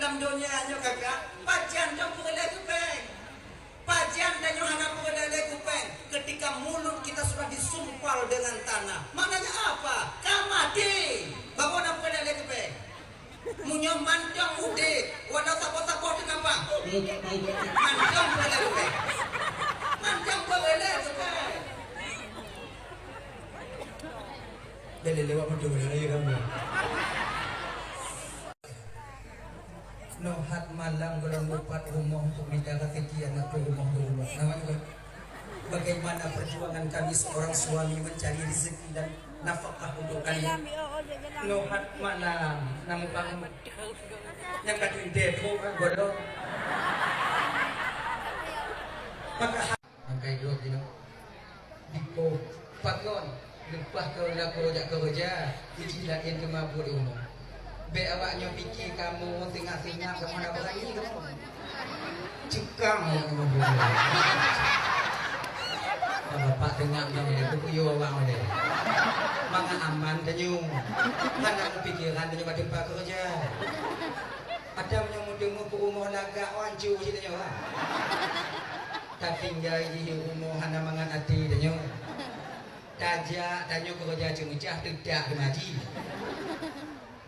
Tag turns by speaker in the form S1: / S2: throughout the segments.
S1: dalam dunia nyo kakak pajan dong pulai kupeng. Pajan dan Yohana pulai kupeng. Ketika mulut kita sudah disumpal dengan tanah, maknanya apa? Kamati. Bangun pulai kupeng. Munyo mandang ude, wadah tapo-tapo di kampang. Mandang pulai kupeng. Mandang pulai kupeng. Dari lewat muncul lagi kamu. Nohat malam bulan 4 rumah untuk menjaga kegiatan ke rumah. Namanya bagaimana perjuangan kami seorang suami mencari rezeki dan nafkah untuk kalian. Nohat malam namun kamu yang kacau depo kan bodoh. Maka angkai dua dino. Dipo pakon lepas kau nak kerja dijilain ke mabuk di rumah. Be awaknya fikir kamu tengah-tengah kamu nak berani kamu cekang kamu boleh. Bapak tengah kamu itu kuyu awak ni. Manga aman danyu. Mana pikiran danyu pada tempat kerja. Ada yang muda-muda rumah lagak wancu ceritanya. Tapi tinggal di rumah hana mangan hati danyu. Dajak danyu kerja cemecah tidak dimaji.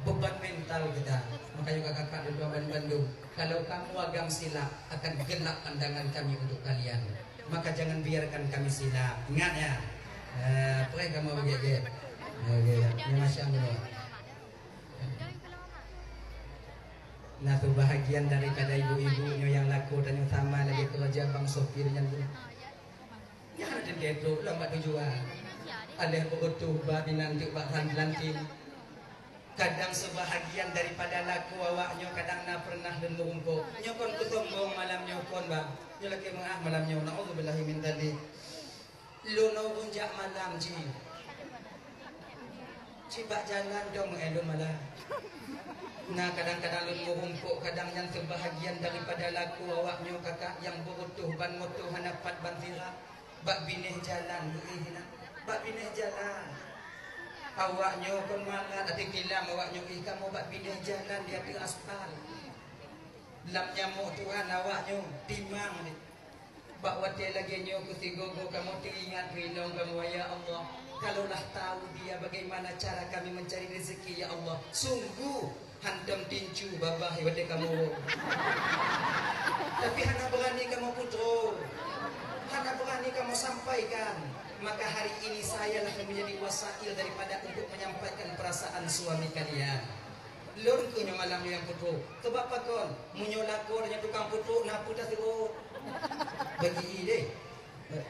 S1: Beban mental kita. Makanya kakak di Bandung, kalau kamu agam silap akan gelap pandangan kami untuk kalian. Maka jangan biarkan kami silap. Ingat ya. Pernah kamu begitu. Ini Masya Allah. Nah itu bahagian daripada ibu-ibunya yang laku dan yang sama lagi kerja bang sopirnya dulu. Ya ada dedo lambat tujuan. Ada yang berutuh babi nanti bakal lantin. Kadang sebahagian daripada laku awaknya kadang nak pernah dan merungkuk. Nyokon ku sombong malam nyokon bang. Nyo lagi mengah malam nyo. Na'udzubillahi min dzalik. Lu no bunjak malam ci. Cibak jalan dong mengelum malam. Nah kadang-kadang lu merungkuk, kadang yang sebahagian daripada laku awaknya kakak yang berutuh ban motor hanapat ban sirap. Bak bineh jalan buihina. Bak bineh jalan. Awaknya kon mangat ada kilam awaknya kamu bak pindah jalan di atas aspal. Lam nyamuk Tuhan awaknya timang ni. Bak wate lagi nyo kutigogo kamu teringat rinong kamu ya Allah. Kalaulah tahu dia bagaimana cara kami mencari rezeki ya Allah. Sungguh hantam tinju babah wate kamu. Tapi hana berani kamu putro. Hana berani kamu sampaikan. Maka hari ini saya lah yang menjadi wasail daripada untuk menyampaikan perasaan suami kalian. Lur kunyo malam yang putu. Sebab apa kon? Munyo lakor yang tukang putu nak putas tu. Bagi deh.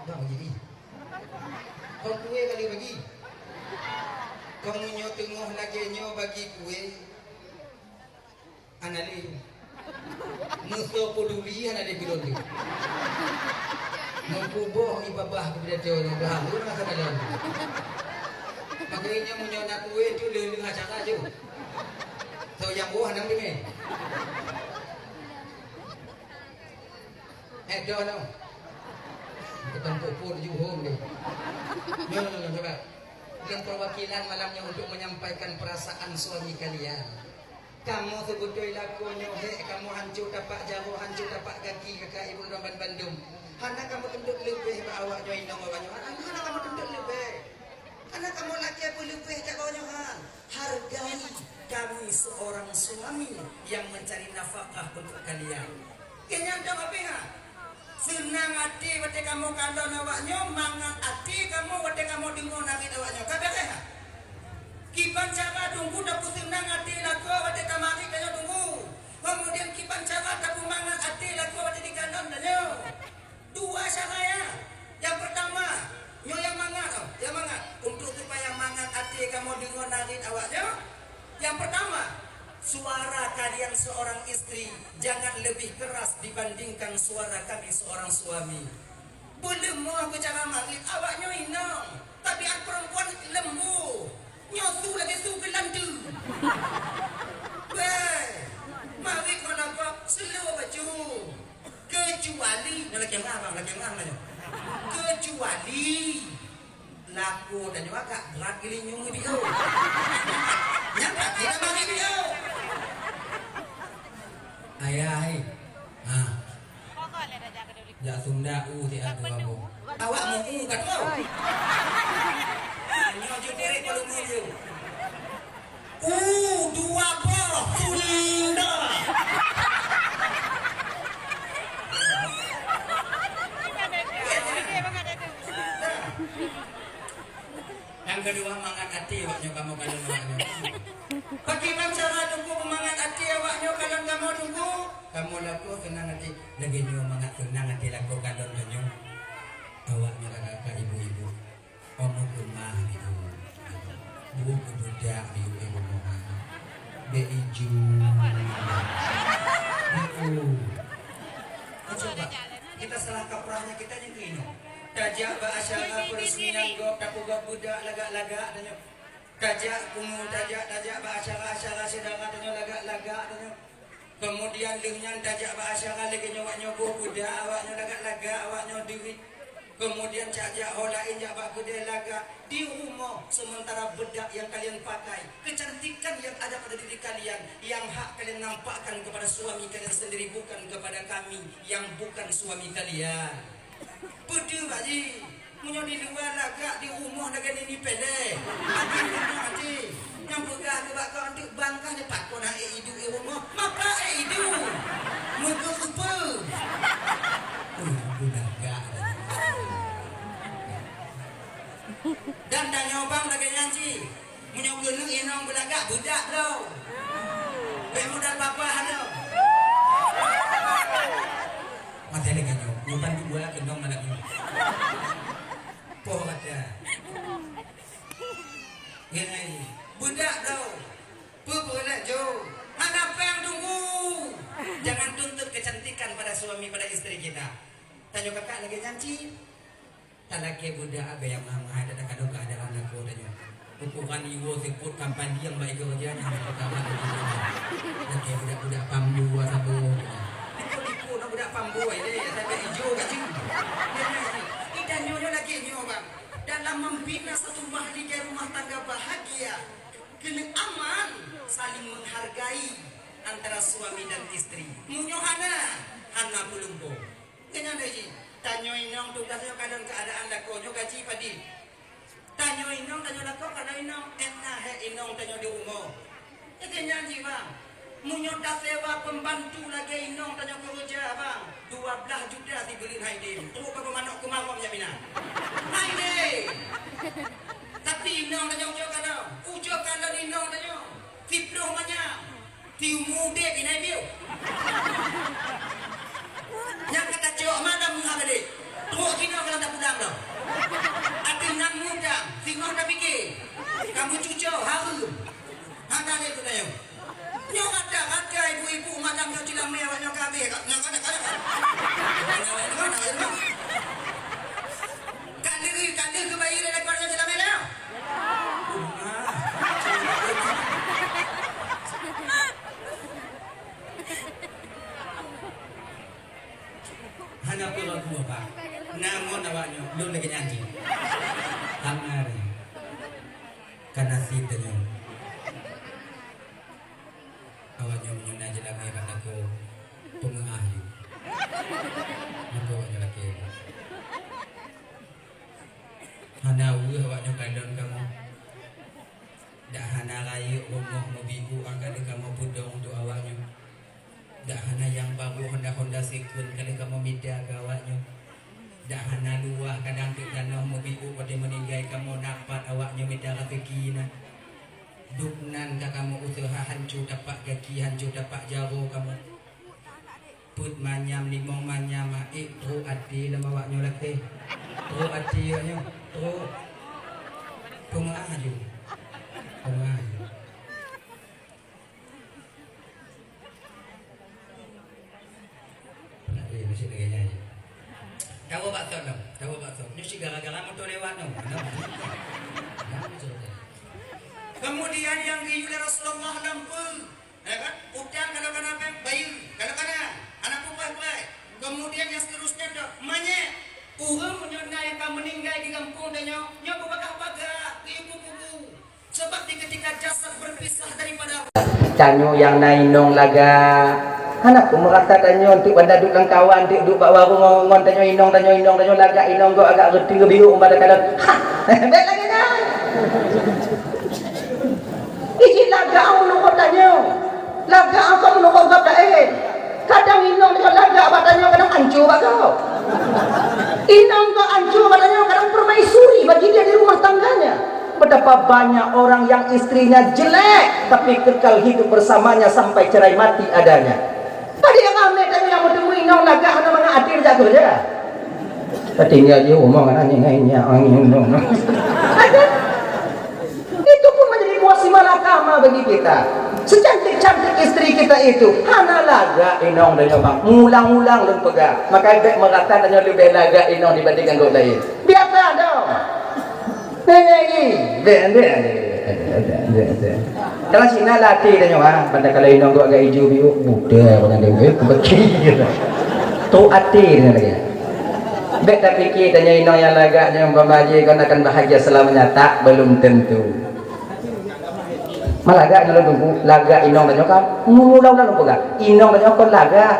S1: Bang bagi. Kau kue kali bagi. Kau munyo tengah lagi nyo bagi kue. Anali. Musuh peduli anali bilon tu. Mengkubuh ibabah kepada Tuhan yang berhalu masa dalam. Makanya menyonak kue itu leleng acak aja. So yang buah nang demi. Doa dong. Kita pupur juhum deh. No, coba. Yang perwakilan malamnya untuk menyampaikan perasaan suami kalian. Kamu sebutoi lakunya, kamu hancur tapak jauh, hancur tapak kaki kakak ibu Ramban Bandung. Hana kamu tunduk lebih bawa awak inong awaknya. Hana kamu tunduk lebih. Hana kamu laki apa lebih cak awaknya han. Hargai kami seorang suami yang mencari nafkah untuk kalian. Kenyang dong apa ya? Senang hati wate kamu kalau awaknya, mangat hati kamu wate kamu dengar nangis awaknya. Kabeh ya? Kiban cara tunggu dapat senang hati laku wate kamari kaya tunggu. Kemudian kiban cara dapat mangat hati laku wate di kanan danyo. Dua cara ya. Yang pertama, nyo yang mangat, yang mangat untuk supaya mangat hati kamu dengar nangis awaknya. Yang pertama, suara kalian seorang istri jangan lebih keras dibandingkan suara kami seorang suami. Belum mau aku cara manggil awaknya inang, tapi aku perempuan lembu. Nyosu lagi su gelandu. Weh, mari kau nampak seluruh baju. Kecuali, lagi yang apa? Kecuali laku dan juga kak berat gini nyung video. Yang tak tidak mari video. ayah. Ya Sunda ti atu kamu. Awak mau kat kau. Nyo jupere kalau ngeu. Dua boh Sunda. Yang kedua mangan hati awaknya kamu kalau awaknya. Bagaimana cara tunggu pemangan hati awaknya kalau kamu tunggu? Kamu laku senang hati lagi nyo mangat senang hati laku kalau nyo. Awaknya kakak ibu-ibu. Kamu rumah itu. Bu budak di rumah. Be ijo. Coba kita salah kaprahnya kita yang kino. Kajak ba'asyara peresmian gop takugop budak lagak-lagak danyo. Kajak kumu tajak ba'asyara sedara danyo lagak-lagak danyo. Kemudian lengan tajak ba'asyara lagi nyawak budak awaknya lagak-lagak awaknya duit. Kemudian cajak holain jabak gede laga di rumah sementara bedak yang kalian pakai, kecantikan yang ada pada diri kalian, yang hak kalian nampakkan kepada suami kalian sendiri bukan kepada kami yang bukan suami kalian. Betul Pak Ji, punya di luar laga di rumah dengan ini pede. Adik nanti yang pegah ke bakal untuk bangkah ni pak kona hidup di rumah, maka hidup muka kupa. Dan nyobang lagi nyanci menyogel inong belagak budak lo modal papa lo mati lagi nyobang dua kendong mana ini poh ada gini budak lo boleh jo mana yang tunggu jangan tuntut kecantikan pada suami pada istri kita tanya kakak lagi nyanci talaki budak aga yang mahal ada kadang keadaan aku tanya ukuran iwo sikut kampan diam baik kerja yang pertama lagi budak-budak pambu satu ikut nak budak pambu ini ada hijau kacing dan nyonya lagi nyoba dalam membina satu mahligai rumah tangga bahagia kena aman saling menghargai antara suami dan istri munyohana hana pulungko kena lagi tanyo inong tugasnya kadang keadaan lakonyo gaji padi tanyo inong tanyo lako kadang inong enak he inong tanyo di rumah itu nyanyi bang munyo dah sewa pembantu lagi inong tanyo kerja bang 12 juta dibeliin Haidin terus bapak manok kemamam ya mina Haidin tapi inong tanyo ujo kadang inong tanyo fipro manya tiumude inai biu yang kata cowok mana mengapa dek? Tuh kini kalau tak pulang loh. Atin nan muda, tinggal tak fikir. Kamu cucok haru. Ada dek tu tayo. Nyok ada ibu-ibu madam nyok cilam mewah nyok kabe. Nyok ada. Kadir ke bayi dari keluarga cilam mewah. Hanya pulau dua pak, namun awaknya belum lagi nyanyi. Hamari, karena sitanya awaknya menyuna jelas merah aku pengayu. Aku awaknya lagi. Hana awaknya kandang kamu. Dah hana rayu rumah mobiku angkat kamu pudong untuk awaknya. Dah hana yang baru Honda sekun kali kamu mida gawaknya. Dah hana luah kadang kita noh mobiku pada meninggal kamu dapat awaknya mida rafekina. Duknan ka kamu usaha hancur dapat kaki hancur dapat jauh kamu. Put manyam limong manyam tru ati lama awaknya lagi. Tru ati awaknya tru pengaju. Mesti lagi nyanyi. Tahu bakso dong, tahu bakso. Ini sih gara-gara motor lewat dong. Kemudian yang diulah Rasulullah lampung, ya kan? Udang kalau kena apa? Bayi kalau kena anak pupai. Kemudian yang seterusnya dong, manye. Menyonai yang meninggal di kampung dan nyoba bakar di ibu-ibu. Sebab ketika jasad berpisah daripada. Canyo yang nainong laga.
S2: Anak ku merata tanyo untuk benda duk lang kawan duk bak warung ngon tanyo inong lagak inong go agak reti biru umpama kadang. Bet lagi dah. Iki lagak ulu ko tanyo. Lagak aku ulu ko gap daen. Kadang inong tanyo lagak bak tanyo kadang hancur bak kau. Inong go hancur bak tanyo kadang permaisuri bagi dia di rumah tangganya. Betapa banyak orang yang istrinya jelek tapi kekal hidup bersamanya sampai cerai mati adanya. Tadi yang ambil tadi yang bertemu inong lagak mana-mana atir jatuh je. Tinggal dia omong aneh-anehnya angin dong. Itu pun menjadi buah simalakama bagi kita. Secantik-cantik istri kita itu hana laga inong dan bang ngulang-ulang dan pegang. Maka dek merata tanya lebih laga inong dibandingkan gok lain. Biasa dong. Kalau Cina latih dan nyawa, pada kalau inong gua agak hijau biru, budak orang dia kebeki. Tu hati dengan lagi. Bek tak fikir tanya inong yang lagaknya umpamaji kau akan bahagia selamanya, tak belum tentu. Malah agak dalam tunggu lagak inong dan nyawa, ngulang dalam pegang. Inong dan nyawa kau lagak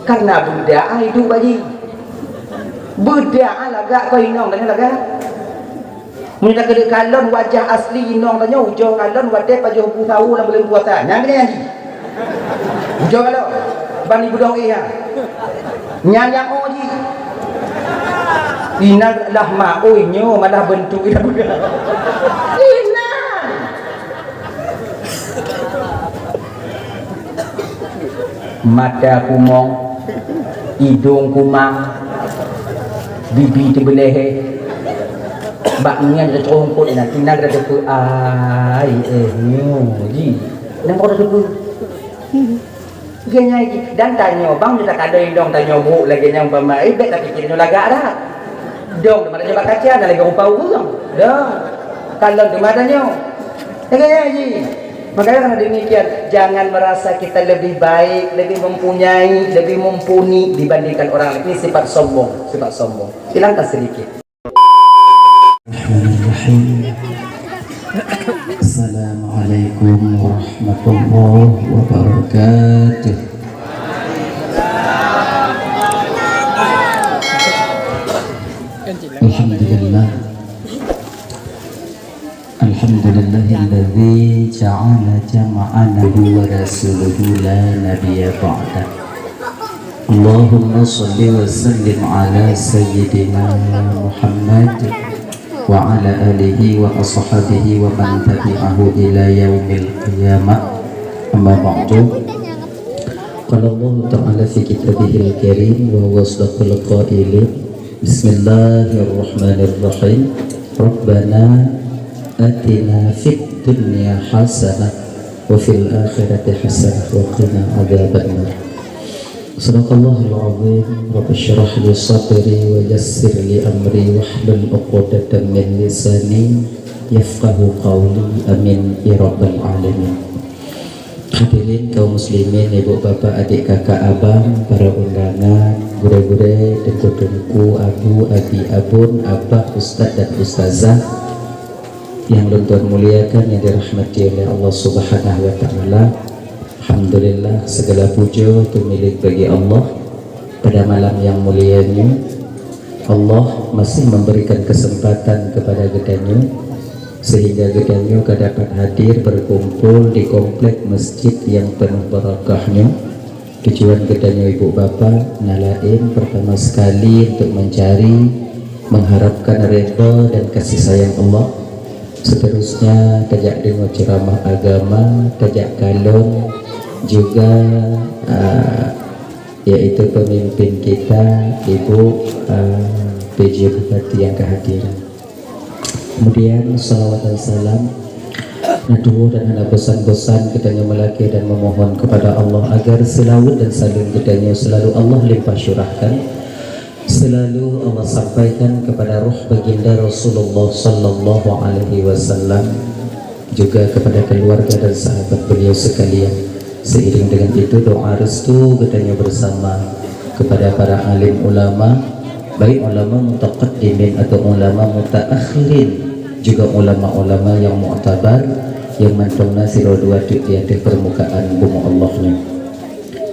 S2: karena budak hidup baji. Budak lagak kau inong dan nyawa lagak. Mula kena kalon wajah asli inong tanya ujung kalon wadai pajuh pu tahu lah belum puasa. Nyang kena ni. Ujung kalon. Bani budong iya. Nyang yang oji. Ina lah mau nyo malah bentuk ida budak. Ina. Mata kumong, hidung kumang, bibi terbelehe. Baknya ada congkot nak tinag ada tu ai nyo ji nampak ada tu genya iki dan tanyo bang kita kada indong tanyo bu lagi yang umpama bet tapi kira lagak dah dong mana coba kaca ada lagi rupa urang dah kalau di mana nyo genya ji makanya karena demikian jangan merasa kita lebih baik lebih mempunyai lebih mumpuni dibandingkan orang lain. Ini sifat sombong hilangkan sedikit.
S3: Assalamualaikum warahmatullahi wabarakatuh. Alhamdulillahilladzi ja'ala jama'ana wa rasuluhu la nabiyya ba'da. Allahumma shalli wa sallim ala sayyidina Muhammad wa ala alihi wa ashabihi wa man tabi'ahu ila yaumil qiyamah. Amma ba'du. Qala Allah ta'ala fi kitabihil karim wa huwa asdaqul qailin. Bismillahirrahmanirrahim. Rabbana atina fid dunya hasanah wa fil akhirati hasanah wa qina adzabannar. Sadaqallahul azim. Rabbi shrah li sadri wa yassir li amri wahlul 'uqdatam min lisani yafqahu qawli. Amin ya rabbal alamin. Hadirin kaum muslimin, ibu bapak, adik kakak, abang, para undangan, gure-gure, dengku-dengku, abu, abi, abun, abah, ustaz dan ustazah yang luntur muliakan, yang dirahmati oleh Allah Subhanahu wa taala. Alhamdulillah, segala puja itu milik bagi Allah. Pada malam yang mulianya, Allah masih memberikan kesempatan kepada gedanyo sehingga gedanyo dapat hadir berkumpul di komplek masjid yang penuh barakahnya. Tujuan gedanyo ibu bapa nalain pertama sekali untuk mencari, mengharapkan redha dan kasih sayang Allah. Seterusnya tajak dengar ceramah agama, tajak kalon juga yaitu pemimpin kita Ibu PJ Bupati yang kehadiran. Kemudian salawat dan salam naduh dan hendak bosan-bosan kitanya melaki dan memohon kepada Allah agar selalu dan saling kitanya selalu Allah limpah syurahkan, selalu Allah sampaikan kepada roh baginda Rasulullah sallallahu alaihi wasallam, juga kepada keluarga dan sahabat beliau sekalian. Seiring dengan itu doa restu katanya bersama kepada para alim ulama, baik ulama mutaqaddimin atau ulama mutaakhirin, juga ulama-ulama yang mu'tabar yang mantungna siro dua di atas permukaan bumi Allahnya.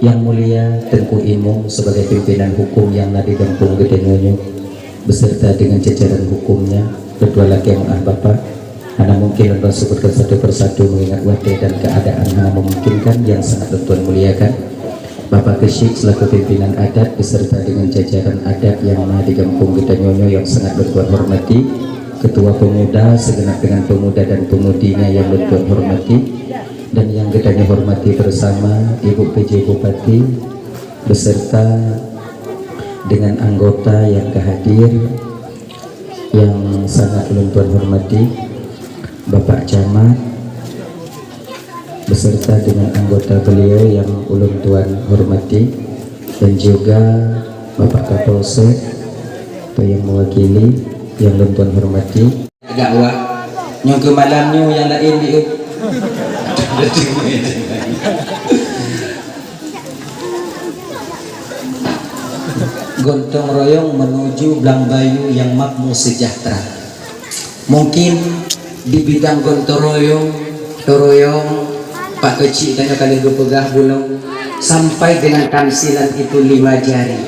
S3: Yang Mulia Tengku Imung sebagai pimpinan hukum yang nadi Kampung Gede Nyonyo beserta dengan jajaran hukumnya, kedua laki yang Bapak, Hana mungkin untuk sebutkan satu persatu mengingat waktu dan keadaan Hana memungkinkan yang sangat Tuan muliakan. Bapak Kesyik selaku pimpinan adat beserta dengan jajaran adat yang nadi Kampung Gede Nyonyo yang sangat Tuan hormati, Ketua Pemuda segenap dengan pemuda dan pemudinya yang Tuan hormati, dan yang kita hormati bersama Ibu PJ Bupati beserta dengan anggota yang hadir yang sangat Tuan hormati, Bapak Camat beserta dengan anggota beliau yang Tuan hormati, dan juga Bapak Kapolsek atau yang mewakili yang Tuan hormati. Agak wah nyong ke malamnya yang lain di Gontong royong menuju Blangbayu yang makmur sejahtera. Mungkin di bidang gontong royong Pak Kecik tanya kali pegah bulung sampai dengan tamsilan itu 5 jari.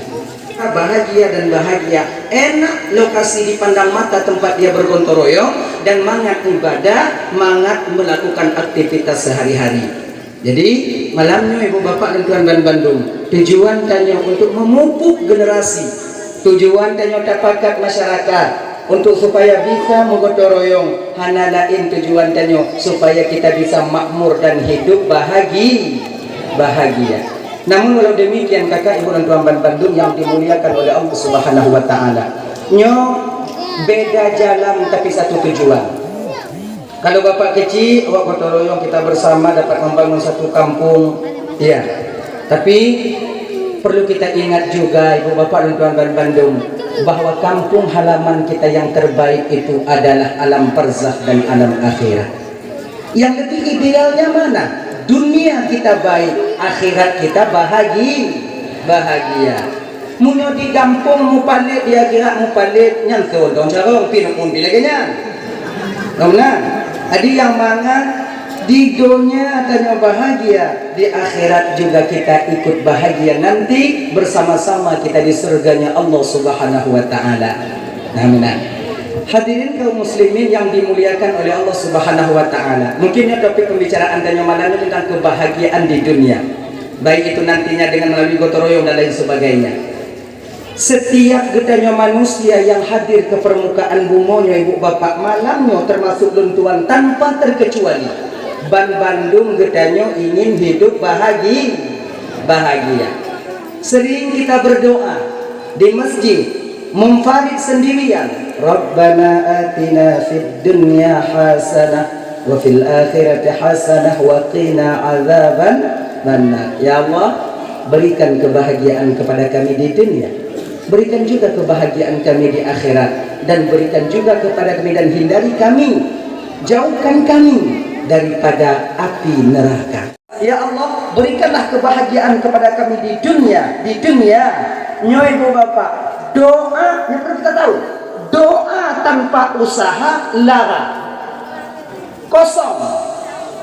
S3: Bahagia dan bahagia, enak lokasi dipandang mata tempat dia bergontong royong dan mangat ibadah, mangat melakukan aktivitas sehari-hari. Jadi malamnya Ibu Bapak dan Tuan Bandung, tujuan tanya untuk memupuk generasi, tujuan tanya tapakat masyarakat untuk supaya bisa menggotong royong, hana lain tujuan tanya supaya kita bisa makmur dan hidup bahagia. Namun walau demikian kakak ibu dan tuan Bandung yang dimuliakan oleh Allah Subhanahu wa taala, nyo beda jalan tapi satu tujuan. Kalau Bapak kecil, awak gotong royong kita bersama dapat membangun satu kampung, ya. Tapi perlu kita ingat juga ibu bapak dan tuan Bandung bahwa kampung halaman kita yang terbaik itu adalah alam barzakh dan alam akhirat. Yang lebih idealnya mana? Dunia kita baik, akhirat kita bahagia. Munyo di kampung mu palit, di akhirat mu palit, nyantol dong carong pinuk mun bilaganya. Namanya, ada yang mangan di dunia tanya bahagia, di akhirat juga kita ikut bahagia nanti bersama-sama kita di surganya Allah Subhanahu wa taala. Namanya. Hadirin kaum muslimin yang dimuliakan oleh Allah Subhanahu wa taala. Mungkinnya topik pembicaraan tanya malam ini tentang kebahagiaan di dunia. Baik itu nantinya dengan melalui gotong royong dan lain sebagainya. Setiap getanya manusia yang hadir ke permukaan bumonya ibu bapak malamnya termasuk luntuan tanpa terkecuali. Bandung getanya ingin hidup bahagia. Sering kita berdoa di masjid, munfarid sendirian. Rabbana atina fid dunya hasanah wa fil akhirati hasanah wa qina azaban nar. Ya Allah, berikan kebahagiaan kepada kami di dunia, berikan juga kebahagiaan kami di akhirat, dan berikan juga kepada kami dan hindari kami, jauhkan kami daripada api neraka. Ya Allah, berikanlah kebahagiaan kepada kami di dunia. Nyoy ibu bapak, doa yang perlu kita tahu, doa tanpa usaha lara, kosong.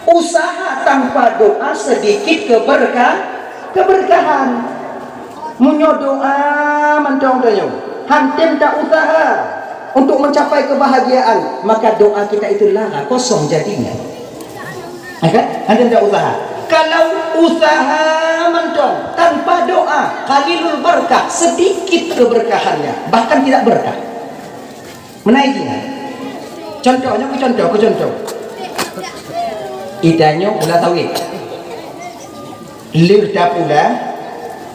S3: Usaha tanpa doa sedikit keberkahan. Munyo doa mantong tanyo, hantim tak usaha untuk mencapai kebahagiaan, maka doa kita itu lara, kosong jadinya. Hantim tak usaha. Kalau usaha mantong tanpa doa, qalilul berkah, sedikit keberkahannya, bahkan tidak berkah. Menaiknya. Contohnya aku contoh. Idanya ulah tauhid. Lir dah pula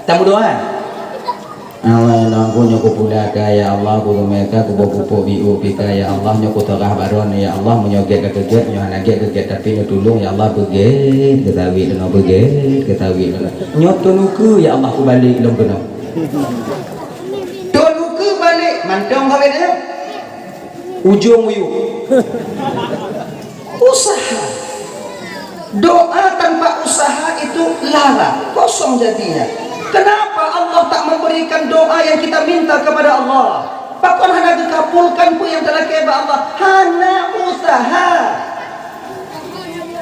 S3: tamu doa. Allah aku nyoko pula ya Allah aku mereka aku bawa biu pika ya Allah nyoko terah baron ya Allah menyoget keget nyohan keget tapi nyotulung ya Allah beget ketawi dengan beget ketawi nyotunuku ya Allah aku balik long kena. Tunuku balik mantong kawin dia. Ujung uyuk. Usaha. Doa tanpa usaha itu lara, kosong jadinya. Kenapa Allah tak memberikan doa yang kita minta kepada Allah? Pakon hana dikabulkan pun yang telah keba Allah. Hana usaha.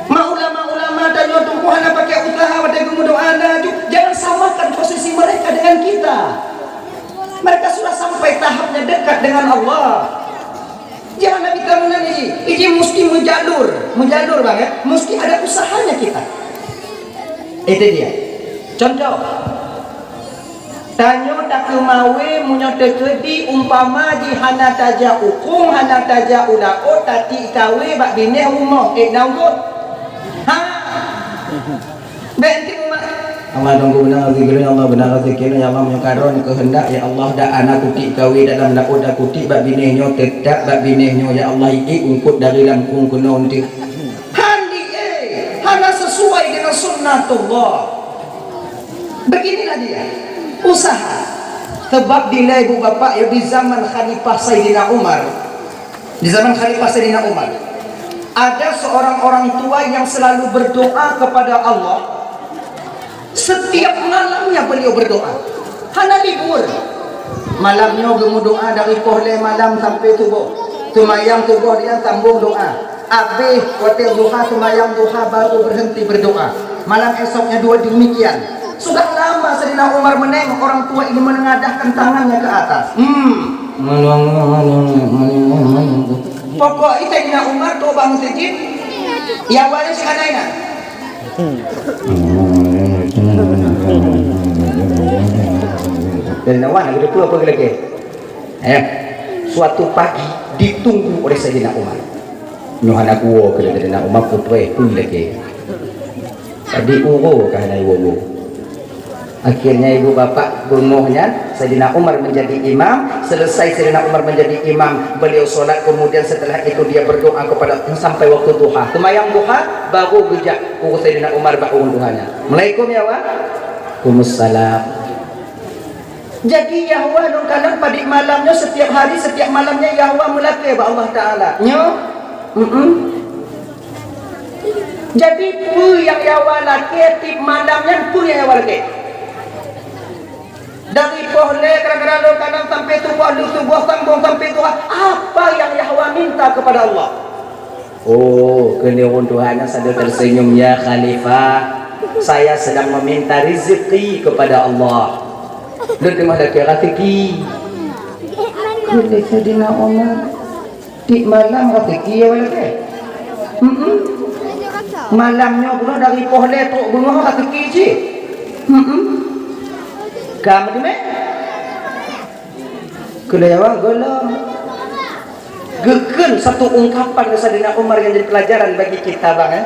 S3: Ulama-ulama dan nyotong hana pakai usaha pada doa. Jangan
S2: kita. Mereka sudah sampai tahapnya dekat dengan Allah. Jangan Nabi kamu ini mesti menjalur banget, mesti ada usahanya kita. Itu dia. Contoh. Tanyo tak mawe munyo tekedi umpama di hana taja hukum hana taja ulao tati kawe bak bine ummo naugo. Ha. Benti umat. Allah tunggu benar zikir ya Allah benar zikir ya Allah menyokaron kehendak ya Allah dak anak kuti kawe dalam dak oda kuti bak bine nyo tedak bak bine nyo ya Allah iki ungkut dari lampung kuno nanti. Handi hana sesuai dengan sunnatullah. Beginilah dia. Usaha sebab dinilai ibu bapak ya di zaman Khalifah Sayyidina Umar, di zaman Khalifah Sayyidina Umar ada seorang orang tua yang selalu berdoa kepada Allah. Setiap malamnya beliau berdoa, hana libur malamnya beliau doa dari pole malam sampai subuh, semayang subuh dia sambung doa, habis hotel duha semayang duha baru berhenti berdoa, malam esoknya dua demikian. Sudah lama Sayyidina Umar menengok orang tua ini menengadahkan tangannya ke atas. Pokoknya Sayyidina Umar doa bangun masjid. Yang awalnya si Hanaina. Dan awan ada pula apa lagi? Suatu pagi ditunggu oleh Sayyidina Umar. Nuhana kuwo ke Sayyidina Umar putra pun lagi. Tadi uro kahana iwo. Akhirnya ibu bapak bunguhnya Sayyidina Umar menjadi imam. Selesai Sayyidina Umar menjadi imam, beliau sholat, kemudian setelah itu dia berdoa kepada sampai waktu duha. Semayang duha baru bijak Sayyidina Umar bangun duhanya. Assalamualaikum ya wa. Waalaikumsalam. Jadi Yahwa dong kadang pada malamnya setiap hari setiap malamnya Yahwa melakai Allah Taala. Nyo. Jadi pu yang Yahwa laki tip malamnya pu yang Yahwa laki. Dari pohle kadang-kadang lo kadang sampai tubuh sambung sampai tua. Apa yang Yahwa minta kepada Allah? Oh, keniun Tuhannya sadar tersenyum ya Khalifah. Saya sedang meminta rezeki kepada Allah. Dan terima kasih rezeki. Kulit Sayyidina Umar di malam rezeki ya walake. Malamnya bunuh dari pohle tu bunuh rezeki je. Kamu di mana? Kelayawan golong. Gegen satu ungkapan Sayyidina Umar yang jadi pelajaran bagi kita bang.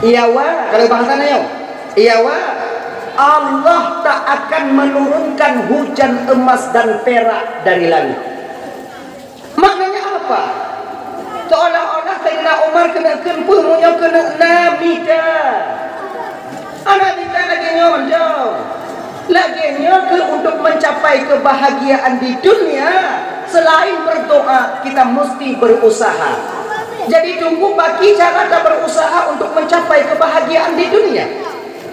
S2: Iyawa kalau bahasanya yo. Iyawa Allah tak akan menurunkan hujan emas dan perak dari langit. Maknanya apa? Seolah-olah Sayyidina Umar kena kempul punya kena namida. Anak kita lagi nyonjol. Laginya untuk mencapai kebahagiaan di dunia, selain berdoa kita mesti berusaha. Jadi tunggu bagi cara kita berusaha untuk mencapai kebahagiaan di dunia.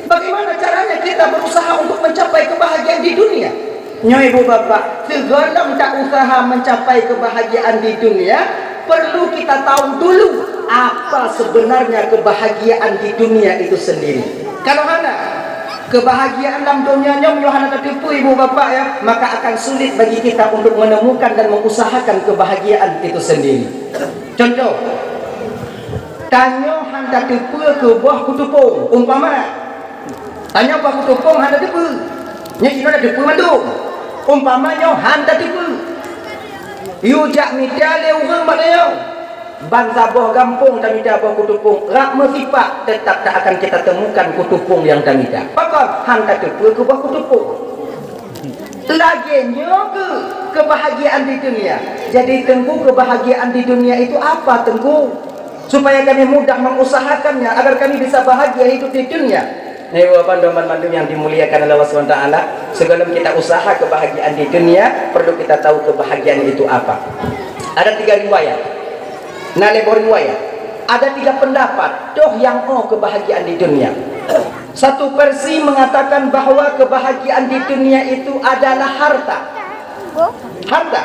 S2: Bagaimana caranya kita berusaha untuk mencapai kebahagiaan di dunia? Nyoy ibu bapak, segala tak usaha mencapai kebahagiaan di dunia, perlu kita tahu dulu apa sebenarnya kebahagiaan di dunia itu sendiri. Kalau mana kebahagiaan dalam dunia nyom Yohana tertipu ibu bapak ya, maka akan sulit bagi kita untuk menemukan dan mengusahakan kebahagiaan itu sendiri. Contoh, tanyo handa tipu ke buah kutupung, umpama tanyo buah kutupung handa tipu, nyek ino ada tipu mandung, umpamanya handa tipu, yujak mitale urang badayo. Bangsa boh gampung tamida boh kutupung rak mesipak tetap tak akan kita temukan kutupung yang tamida. Pakar hanta tipu ke boh kutupung. Laginya kebahagiaan di dunia. Jadi tengku kebahagiaan di dunia itu apa tengku? Supaya kami mudah mengusahakannya agar kami bisa bahagia hidup di dunia. Nih pandangan-pandangan yang dimuliakan oleh Allah SWT. Sebelum kita usaha kebahagiaan di dunia, perlu kita tahu kebahagiaan itu apa. Ada 3 riwayat. Nah, lebor riwayat. Ada 3 pendapat. Doh yang kebahagiaan di dunia. Satu versi mengatakan bahwa kebahagiaan di dunia itu adalah harta. Harta.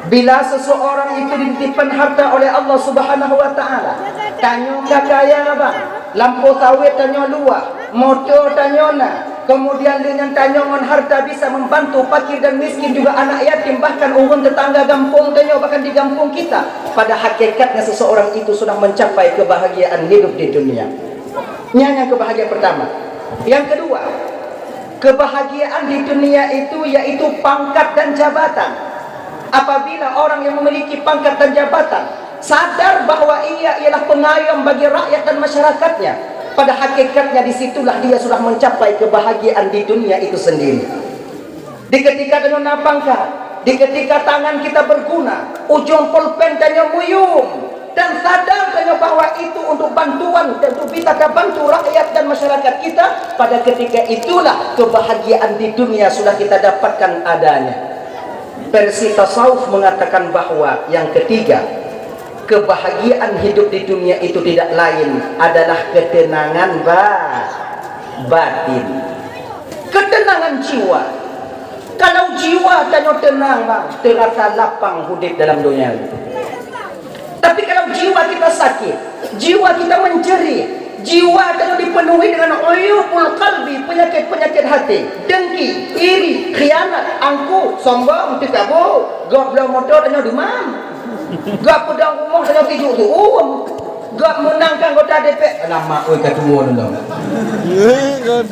S2: Bila seseorang itu dititipkan harta oleh Allah Subhanahu wa taala, tanyo kakaya bang, lampu sawit tanyo luah, motor tanyo na, Kemudian dengan tanyongan harta bisa membantu fakir dan miskin, juga anak yatim, bahkan urun tetangga kampung tanyo, bahkan di kampung kita. Pada hakikatnya seseorang itu sudah mencapai kebahagiaan hidup di dunia. Yang kebahagiaan pertama. Yang kedua, kebahagiaan di dunia itu yaitu pangkat dan jabatan. Apabila orang yang memiliki pangkat dan jabatan sadar bahwa ia ialah pengayom bagi rakyat dan masyarakatnya, pada hakikatnya disitulah dia sudah mencapai kebahagiaan di dunia itu sendiri. Di ketika dengan pangkat, di ketika tangan kita berguna, ujung pulpen tanya muyung, dan sadar tanya bahwa itu untuk bantuan dan untuk kita bantu rakyat dan masyarakat kita, pada ketika itulah kebahagiaan di dunia sudah kita dapatkan adanya. Versi tasawuf mengatakan bahwa yang ketiga, kebahagiaan hidup di dunia itu tidak lain adalah ketenangan batin, ketenangan jiwa. Kalau jiwa tanya tenang bang, terasa lapang hidup dalam dunia. Tapi kalau jiwa kita sakit, jiwa kita menjerit, jiwa tanya dipenuhi dengan uyubul qalbi, penyakit-penyakit hati, dengki, iri, khianat, angku, sombong, tikabur, goblok motor tanya demam, gak pedang umum tanya tijuk tu, gak menangkan kota DPR. Lama oi ketua dulu.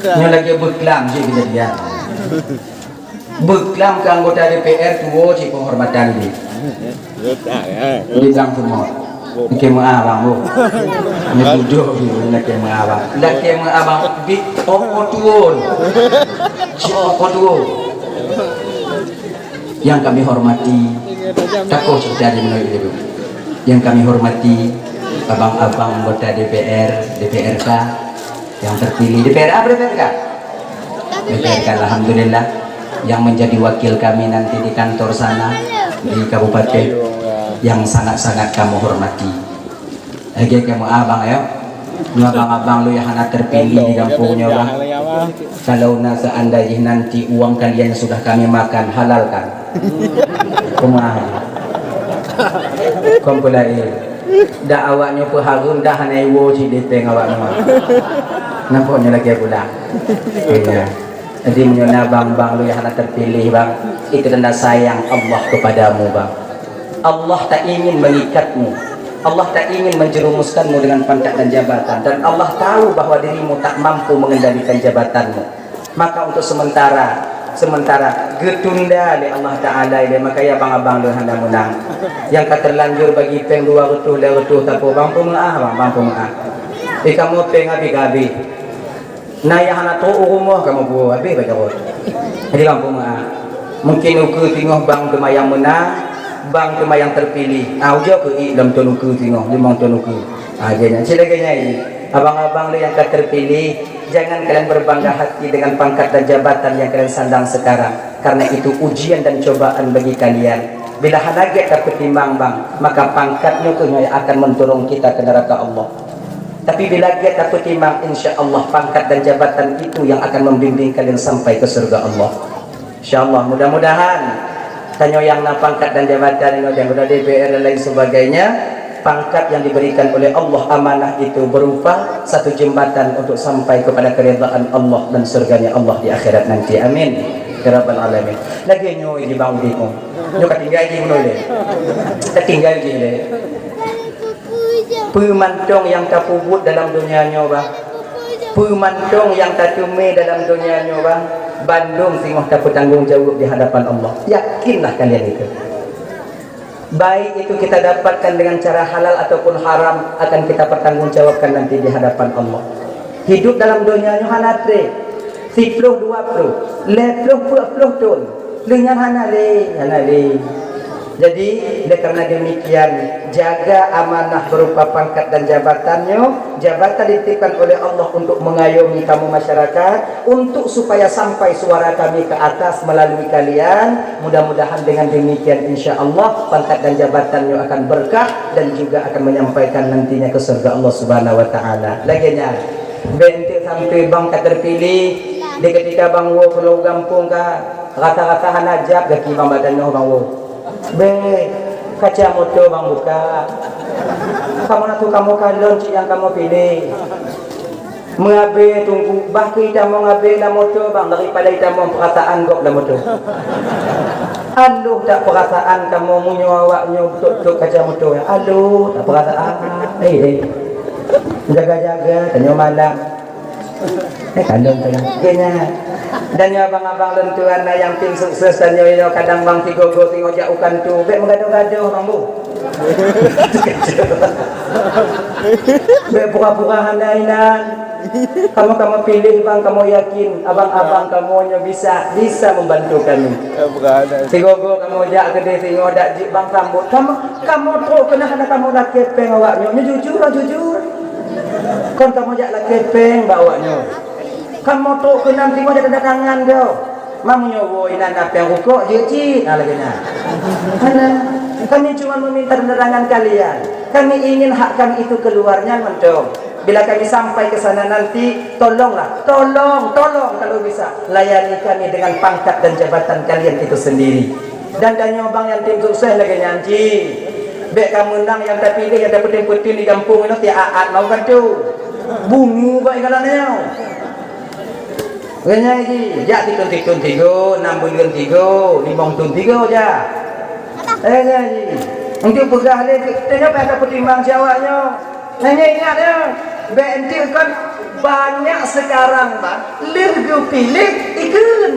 S2: Nya lagi berkelam je kejadian. Berkelam ke anggota DPR tua si penghormatan ni. Di dalam semua. Nak abang bu. Nak duduk nak abang. Nak abang di opotun. Si opotun. Yang kami hormati, takut terjadi menurut itu. Yang kami hormati, abang-abang anggota DPR, DPRK yang terpilih. DPR apa DPRK? DPRK, alhamdulillah, yang menjadi wakil kami nanti di kantor sana di kabupaten, yang sangat-sangat kamu hormati. Lagi kamu abang ayo, abang-abang lu yang anak terpilih di kampungnya bang. Kalau seandainya nanti uang kalian sudah kami makan, halalkan. Kumaha. Kompulai. Dah awaknya peharum dah hanai wo ci DP awak nama. Nampaknya lagi pula. Iya. Jadi menyona bang lu yang anak terpilih bang, itu tanda sayang Allah kepadamu bang. Allah tak ingin mengikatmu, Allah tak ingin menjerumuskanmu dengan pangkat dan jabatan, dan Allah tahu bahwa dirimu tak mampu mengendalikan jabatanmu. Maka untuk sementara getunda oleh Allah Ta'ala ile, maka ya bang-abang lu hendak menang. Yang terlanjur bagi peng dua retuh tak apa bang pemaaf. Kamu peng abi-abi. Nah yang anak tu rumah kamu buat habis baca rot. Jadi kamu mungkin ukur tengok bang cuma yang menang, bang cuma yang terpilih. Ujo ke dalam tu ukur tengok limang tu ukur. Jadi silakan abang-abang lu yang terpilih, jangan kalian berbangga hati dengan pangkat dan jabatan yang kalian sandang sekarang, karena itu ujian dan cobaan bagi kalian. Bila hanaget dapat timbang bang, maka pangkatnya akan menturun kita ke neraka Allah. Tapi bila kita ketimbang, insya Allah pangkat dan jabatan itu yang akan membimbing kalian sampai ke surga Allah. Insya Allah, mudah-mudahan tanya yang pangkat dan jabatan yang sudah DPR dan lain sebagainya, pangkat yang diberikan oleh Allah amanah itu berupa satu jembatan untuk sampai kepada keridhaan Allah dan surganya Allah di akhirat nanti. Amin ya rabbal alamin. Lagi nyoy di bang udiko nyo katinggal di muno le katinggal di le pemantong yang terpubut dalam dunia nyoba, pemantong yang tertume dalam dunia nyoba, Bandung singgoh tak bertanggung jawab di hadapan Allah. Yakinlah kalian itu. Baik itu kita dapatkan dengan cara halal ataupun haram, akan kita pertanggungjawabkan nanti di hadapan Allah. Hidup dalam dunia nyo hanatre 10 20 50 ton lengan hanale. Jadi karena demikian, jaga amanah berupa pangkat dan jabatannya. Jabatan dititipkan oleh Allah untuk mengayomi kamu masyarakat, untuk supaya sampai suara kami ke atas melalui kalian. Mudah-mudahan dengan demikian insya Allah pangkat dan jabatannya akan berkah dan juga akan menyampaikan nantinya ke surga Allah Subhanahu Wa Taala. Laginya bentuk sampai bang terpilih di ketika bang wo kalau gampung ka rata-rata hanajab gaki bang badannya bang wo. Kaca motor bang buka. Kamu nak kamu kalon yang kamu pilih. Mengabe tunggu bah kita mau ngabe dalam motor bang daripada kita mau perasaan gok dalam motor. Aduh tak perasaan kamu munyo awaknya betul-betul kaca motor yang aduh tak perasaan. Jaga-jaga tanya malam. Kandung tengah. Kena. Dan ya abang-abang lentuan yang tim sukses dan yo kadang bang tigo-go tingo jauhkan tu. Bek menggaduh-gaduh bang bu. Bek pura-pura handainan. Kamu pilih bang, kamu yakin abang-abang kamu bisa membantu kami. Tigo-go kamu jak gede tingo dak jik bang rambut. Kamu terus kena kamu nak kepeng awaknya. Jujur. Kon kamu jak lah kepeng bawaknya. Kamu terus kena tingo jak tanda tangan kau. Mamu nyowo inan apa yang rukuk jik lagi na. Kami cuma meminta tanda tangan kalian. Kami ingin hak kami itu keluarnya mendong. Bila kami sampai ke sana nanti, tolonglah, tolong kalau bisa layani kami dengan pangkat dan jabatan kalian itu sendiri. Dan bang yang tim sukses lagi nyanyi. Bek kamu nang yang terpilih yang terputin-putin di kampung itu tiaat mau kan tu. Bungu kok ikalannya. Kayaknya ini, jak tikun tigo, 6 bulan tigo, 5 tahun tigo aja. Ini, untuk pegah lagi, tanya apa pertimbang jawabnya. Hanya ingat ya, BNT kan banyak sekarang bang, pilih ikun,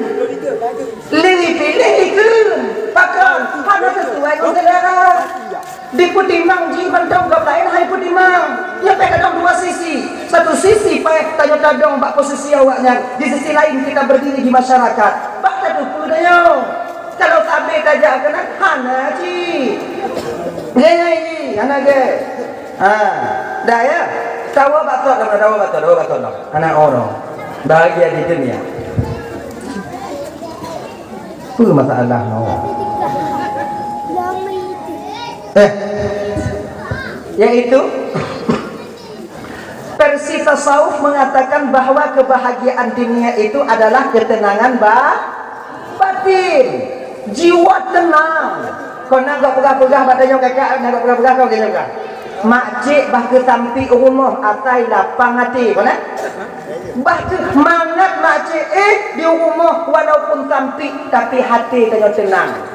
S2: pilih ikun, bahkan hanya sesuai dengan selera. Di Putimang jiman dong gak lain hai Putimang. Ya kadang dua sisi. Satu sisi pakai tanya-tanya bak posisi awaknya. Di sisi lain kita berdiri di masyarakat. Bak tadu pudanya. Kalau tabe tajak kena hana ci. Gaya ini, hana ge. Dah ya. Tawa batot dong. Anak orang bahagia di dunia. Itu masalah yaitu versi tasawuf mengatakan bahwa kebahagiaan dunia itu adalah ketenangan batin, jiwa tenang. Kau nak pegah-pegah badannya kakak, nak pegah-pegah kau kena juga. Makcik bah ke tampi rumah atai lapang hati, kau nak? Bah ke mangat makcik di rumah walaupun tampi tapi hati tanya tenang.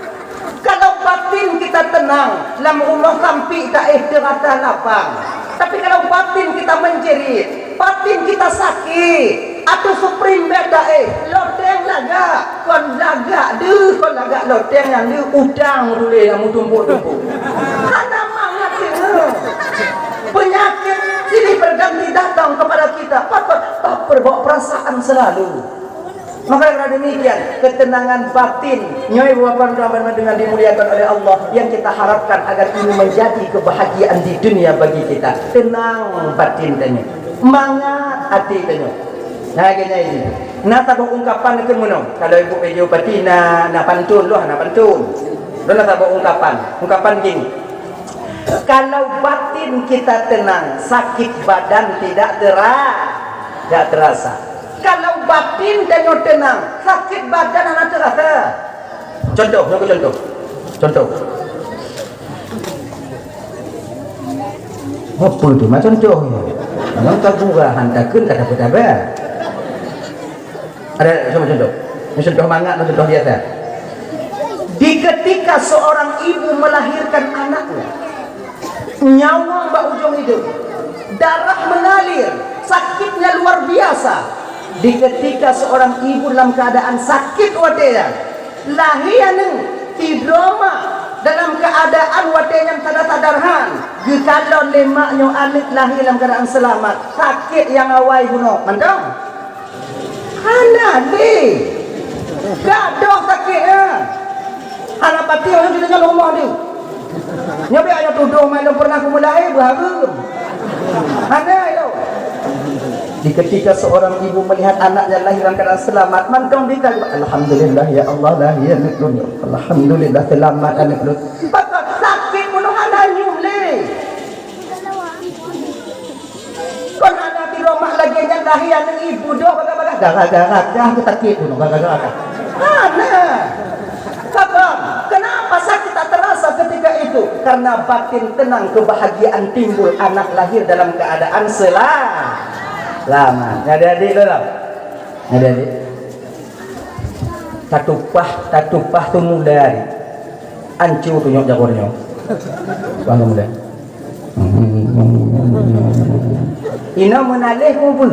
S2: Kalau batin kita tenang, dalam rumah tampi tak terasa lapang. Tapi kalau batin kita menjerit, batin kita sakit, atau supreme beda loteng laga, kon laga loteng yang dia udang dulu yang tumpuk-tumpuk. Karena mangat penyakit silih berganti datang kepada kita. Tak berbawa perasaan selalu. Maka karena demikian ketenangan batin nyoy wapan dengan dimuliakan oleh Allah yang kita harapkan agar ini menjadi kebahagiaan di dunia bagi kita. Tenang batin tanya, semangat hati tanya. Nah gini ini. Nah tabuk ungkapan ke mana? Kalau ibu pejo patina na pantun loh, na pantun. Lo na tabuk ungkapan gini. Kalau batin kita tenang, sakit badan tidak terasa. Kalau batin dan tenang, sakit badan anak terasa. Contoh. Apa itu? Macam contohnya. Yang terbuka hantakan kata apa? Ada contoh. Contoh mangat, contoh biasa. Di ketika seorang ibu melahirkan anaknya, nyawa mbak ujung hidup, darah mengalir, sakitnya luar biasa. Di ketika seorang ibu dalam keadaan sakit wadenya, lahian hidroma dalam keadaan wadenya tak sadarhan, kalau lemaknya anak lahir dalam keadaan selamat, sakit yang awal bunuh, mantap. Hana ni, gadoh sakitnya. Hana pati orang juga rumah dia. Nyabi ayat tuduh main pernah kumulai berharga. Hana itu. Di ketika seorang ibu melihat anaknya lahir dalam keadaan selamat, mantong dia alhamdulillah ya Allah lahir anak dunia. Alhamdulillah selamat anak dunia. Pakak sakit bunuh anak nyumle. Kon anak di rumah lagi yang lahir anak ibu doh baga-baga gara-gara dah sakit bunuh gara-gara. Anak. Kakak, kenapa sakit tak terasa ketika itu? Karena batin tenang, kebahagiaan timbul, anak lahir dalam keadaan selamat. Lama. Ada adik tu lah. Ada adik. Tatupah tu muda ni. Ancu tu nyok jakornya. Bang muda. Ina menalih pun.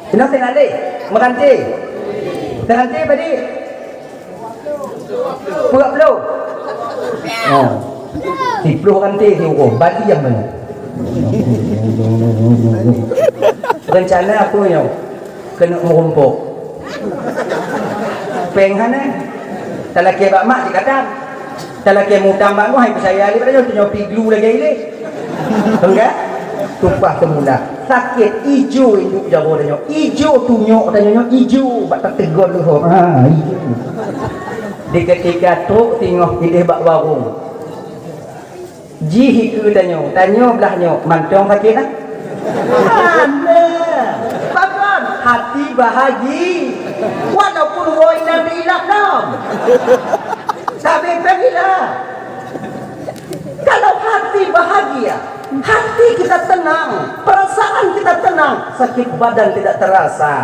S2: Ina tenalih, meranti. Meranti tadi. Puak belum? Oh. Tipluh ranti tu bagi yang mana? Rencana apa yang kena merumpuk? Penghana. Talaki bak mak dikatakan. Talaki mutang bak mu hai percaya ali pada tu nyopi glue lagi ile. Enggak? Tumpah semula. Sakit hijau induk jago dia. Hijau tunyok tanya hijau bak tertegon lu. Ha, hijau. Di ketika tu tengok pilih bak warung. Ji hiku tanya belahnya mantong sakit ah. Mana? Bahkan hati bahagi. Walaupun woi nabi ilak dam. Sampai pergilah. Kalau hati bahagia, hati kita tenang, perasaan kita tenang, sakit badan tidak terasa.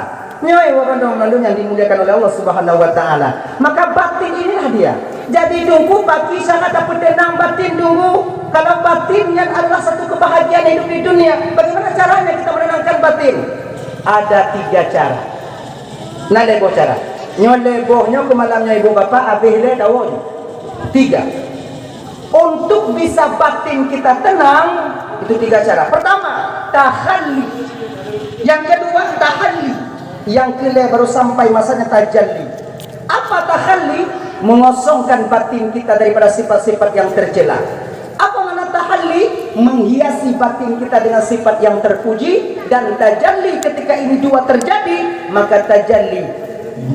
S2: Nyoi orang lalu yang dimuliakan oleh Allah Subhanahu wa taala. Maka batin inilah dia. Jadi tunggu bagi sangat dapat tenang batin tunggu. Kalau batin yang adalah satu kebahagiaan hidup di dunia, bagaimana caranya kita menenangkan batin? Ada 3 cara. Nah, lebo cara. Nyolebohnya ke malamnya ibu bapa habis le tahu. 3. Untuk bisa batin kita tenang, itu 3 cara. Pertama, tahalli. Yang kedua, tahalli. Yang kelima baru sampai masanya tajalli. Apa tahalli? Mengosongkan batin kita daripada sifat-sifat yang tercela. Apa makna tahalli? Menghiasi batin kita dengan sifat yang terpuji. Dan tajalli ketika ini dua terjadi, maka tajalli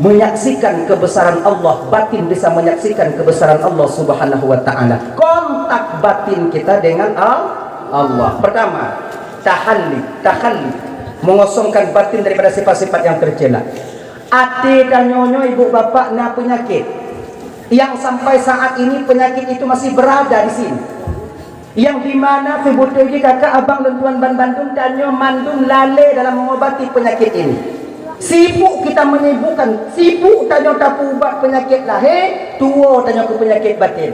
S2: menyaksikan kebesaran Allah, batin bisa menyaksikan kebesaran Allah Subhanahu wa taala. Kontak batin kita dengan Allah. Pertama, tahalli, mengosongkan batin daripada sifat-sifat yang tercela. Ade dan nyonyo ibu bapak na penyakit yang sampai saat ini penyakit itu masih berada di sini. Yang dimana sebutuji kakak abang dan tuan Bandung danyo mandum lale dalam mengobati penyakit ini. Sibuk kita menyibukkan, sibuk tanya tapu ubat penyakit lahir, tua tanya ke penyakit batin.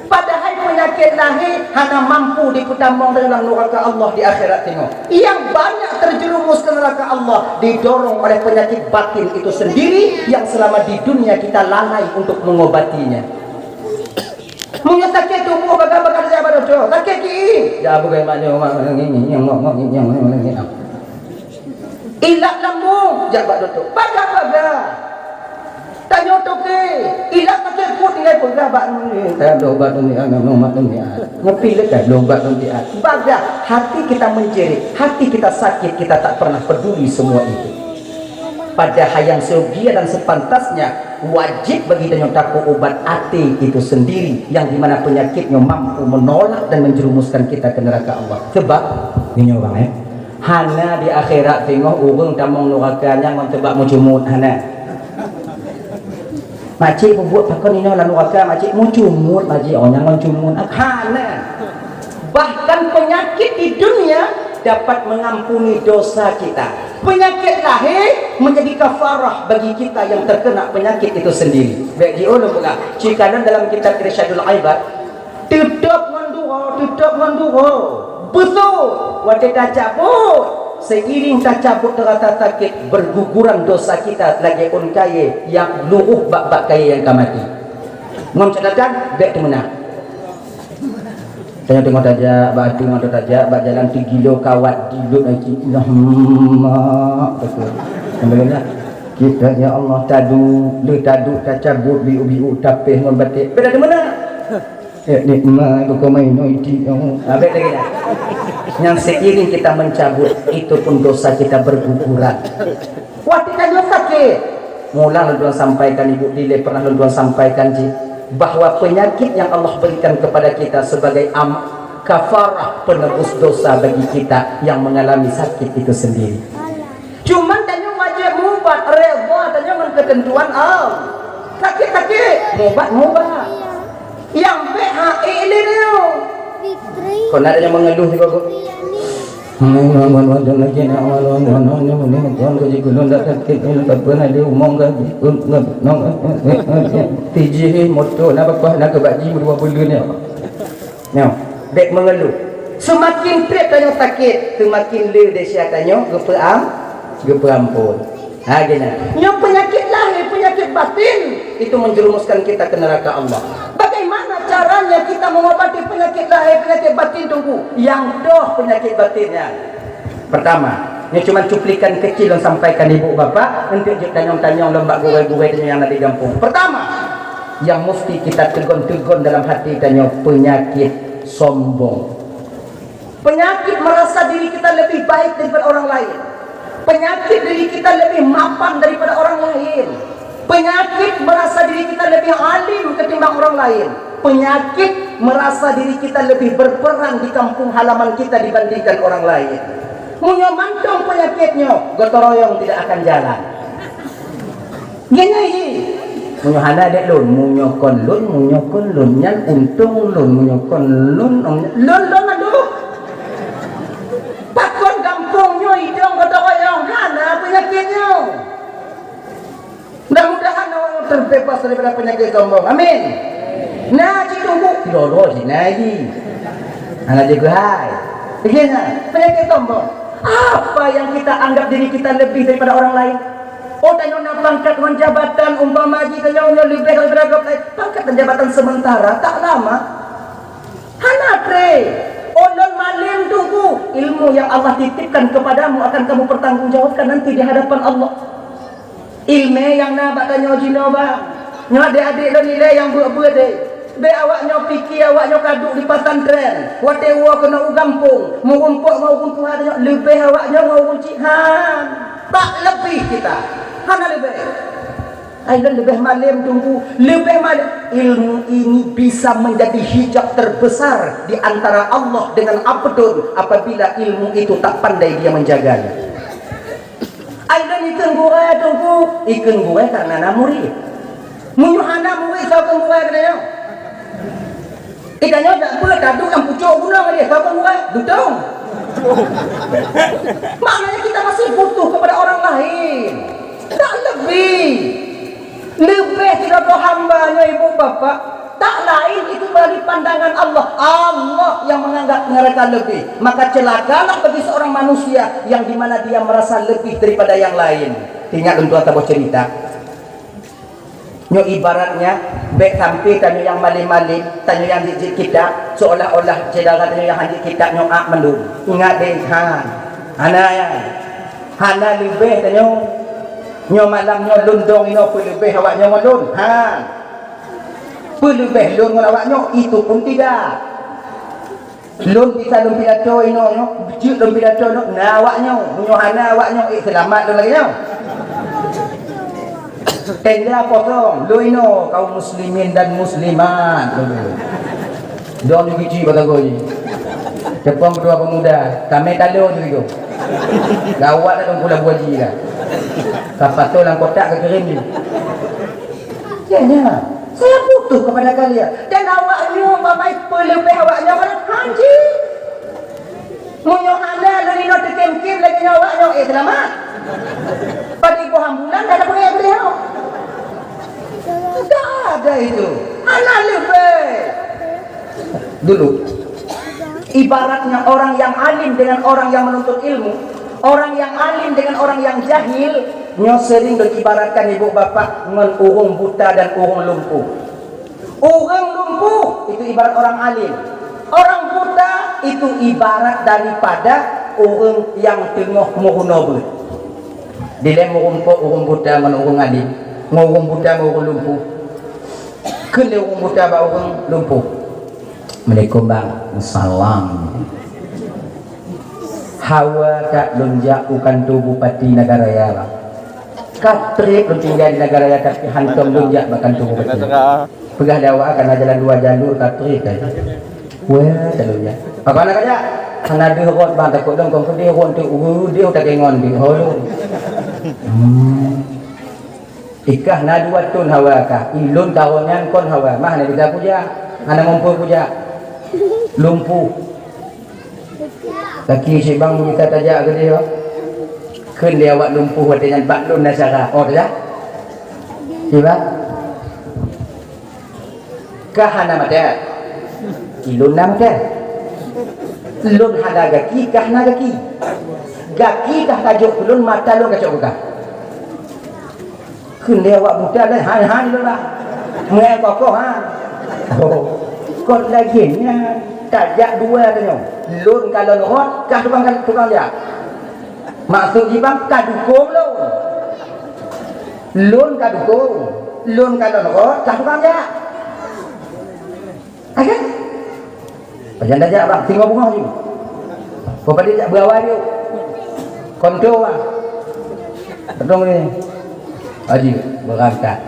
S2: Padahal penyakit lahir hanya mampu diputamong dalam neraka Allah di akhirat tengok. Yang banyak terjerumus ke neraka Allah didorong oleh penyakit batin itu sendiri yang selama di dunia kita lalai untuk mengobatinya. Punya sakit tubuh bagai-bagai saya pada tu. Sakit ki. Ya bukan maknanya yang ilak lambung jabat tutup baga-baga tanya toke ilak sakit pun nilai pun jabat ni tak dobat ni nomat ni ngopi dekat dobat ni baga hati kita menjerit, hati kita sakit, kita tak pernah peduli semua itu. Padahal yang sedia dan sepantasnya wajib bagi tanya taku obat hati itu sendiri yang dimana penyakitnya mampu menolak dan menjerumuskan kita ke neraka Allah. Sebab ini orang hana di akhirat tengok urang tamong nerakanya ngon tebak mucumut hana. Makcik buat pakon ini lalu neraka makcik mucumut makcik orang ngon cumut hana. Bahkan penyakit di dunia dapat mengampuni dosa kita. Penyakit lahir menjadi kafarah bagi kita yang terkena penyakit itu sendiri. Baik diulung pula. Cikanan dalam kitab Irsyadul Ibad tutup mendura betul wajah tak cabut seiring tak cabut terata sakit berguguran dosa kita lagi on kaya yang luruh bak-bak kaya yang kamati ngom catatan baik tu menang tengok saja batu ngotot saja bak jalan 3 kilo kawat hidup lagi betul kemudian kita ya Allah tadu tak cabut biu-biu tapih ngom batik beda di mana nikmat kau main noiti abek lagi dah. Yang seiring kita mencabut itu pun dosa kita berguguran. Waktu kita sakit mula lalu sampaikan ibu Dile pernah lalu sampaikan bahwa penyakit yang Allah berikan kepada kita sebagai kafarah penebus dosa bagi kita yang mengalami sakit itu sendiri. Cuman tanya wajib mubat reba tanya dengan ketentuan sakit mubat yang BHI ini dia. Kau nak yang mengeluh juga kok. Tiji motor nak apa nak ke baji berdua bulan ni. Nah, dek mengeluh. Semakin trip tanya sakit, semakin le dia tanya gepeampun. Ha gini. Nyo penyakit lahir, penyakit batin itu menjerumuskan kita ke neraka Allah. Bagaimana caranya kita mengobati penyakit lahir, penyakit batin tunggu? Yang doh penyakit batinnya. Pertama, ini cuma cuplikan kecil yang sampaikan ibu bapa untuk tanyong-tanyong lembak gurai-gurai yang ada di kampung. Pertama, yang mesti kita tegon-tegon dalam hati tanya penyakit sombong. Penyakit merasa diri kita lebih baik daripada orang lain. Penyakit diri kita lebih mapan daripada orang lain. Penyakit merasa diri kita lebih alim ketimbang orang lain. Penyakit merasa diri kita lebih berperan di kampung halaman kita dibandingkan orang lain. Munyo mantong penyakitnya, gotong royong tidak akan jalan. Gini. Munyo hana dek lun, munyo kon lun, nyan untung lun, munyo kon lun aduh. Pakon kampungnya hidung gotong royong, hana penyakitnya. Mudah-mudahan orang terbebas daripada penyakit sombong. Amin. Nah, tunggu. Doro sini lagi. Anak jaga hai. Begini, penyakit sombong. Apa yang kita anggap diri kita lebih daripada orang lain? Oh, tanya nak pangkat jabatan, umpama haji tanya lebih daripada orang lain. Pangkat dan jabatan sementara tak lama. Hanatre. Olon malim tunggu. Ilmu yang Allah titipkan kepadamu akan kamu pertanggungjawabkan nanti di hadapan Allah. Ilmu yang nak tanya jino bang. Nyo adik-adik dan nilai yang buat-buat deh. Be awaknya fikir awaknya kaduk di pesantren. Wate wa kena ugampung. Mau umpuk mau kumpulan lebih awaknya mau uncihan. Tak lebih kita. Hana lebih. Aidan lebih malam tunggu. Lebih malam. Ilmu ini bisa menjadi hijab terbesar di antara Allah dengan abdun apabila ilmu itu tak pandai dia menjaganya. Aidan ikan gurau tunggu. Ikan gurau karena nak murid. Munyuhana murid sahabat gurau kena. Ikannya tak boleh kaduk yang pucuk guna dia. Sahabat gurau. Betul. Maknanya kita masih butuh kepada orang lain. Tak lebih. Lebih tidak ada hambanya ibu bapa. Tak lain itu dari pandangan Allah. Allah yang menganggap mereka lebih. Maka celakalah bagi seorang manusia yang dimana dia merasa lebih daripada yang lain. Ingat untuk atau cerita. Nyo ibaratnya baik sampai tanya yang malim-malim, tanya yang di kitab, seolah-olah saudara tanya yang di kitab nyo ak mendung. Ingat deh hana ya. Hana lebih tanya nyo malam nyo lundong ino pu lebih awaknya ngalun. Pu lebih lun awaknya itu pun tidak. Lun bisa lun pidato ino nyo, biji lun pidato no na awaknya, nyo hana awaknya selamat lun lagi nyo. Tenda kosong, lu ino kaum muslimin dan muslimat. Dong biji kata gue. Depan berdua pemuda, kami talo juga. Gawat dalam pula buaji lah. Kapato lang kotak ke kirim ni. Ya, saya butuh kepada kalian. Dan awaknya mamai pelebih awaknya pada haji. Munyo anda lagi no tekem-kem lagi awaknya selamat. Pada ibu hambulan dah ada pengen beliau. Tak ada itu. Anak lebih. Dulu ibaratnya orang yang alim dengan orang yang menuntut ilmu, orang yang alim dengan orang yang jahil, nyo sering beribaratkan ibu bapa dengan urung buta dan urung lumpuh. Urung lumpuh itu ibarat orang alim. Orang buta itu ibarat daripada urung yang tengah mohon. Dilem urung buta dengan urung alim. Ngurung buta ngurung lumpuh. Kele urung buta ba urung lumpuh. Assalamualaikum bang. Salam. Hawa tak lunjak bukan tubuh pati negara ya bang. Katrik lu tinggal di negara ya tapi hantam lunjak bahkan tubuh pati. Pegah dawa karena jalan dua jalur katrik kan. Wah jalurnya. Apa nak aja? Karena dia rot bang takut dong kau dia rot tu dia tak kengon di holu. Ikah na dua tun hawa kah ilun tahunnya kon hawa mah nak kita puja ana mampu puja lumpuh Kaki si bang kita tajak ke dia. Kun dia awak lumpuh dengan baklun nasara. Oh dah. Siapa? Kahana mata. Ilun nama mata. Lun hada gaki kahna gaki. Gaki dah tajuk lun mata lun kacau buka. Kun dia awak buta dah han lun lah. Muai kokoh ha. Oh. Kot lagi nya tajak dua tanya. Lun kalau roh kah tukang dia. Maksud dia bang kadukung lo. Lun kadukung. Lun kalau roh kah tukang dia. Okey. Pajan dah bang tinggal bunga ni. Kau pada jak berawal dia. Kontrol bang. Betul ni. Haji berangkat.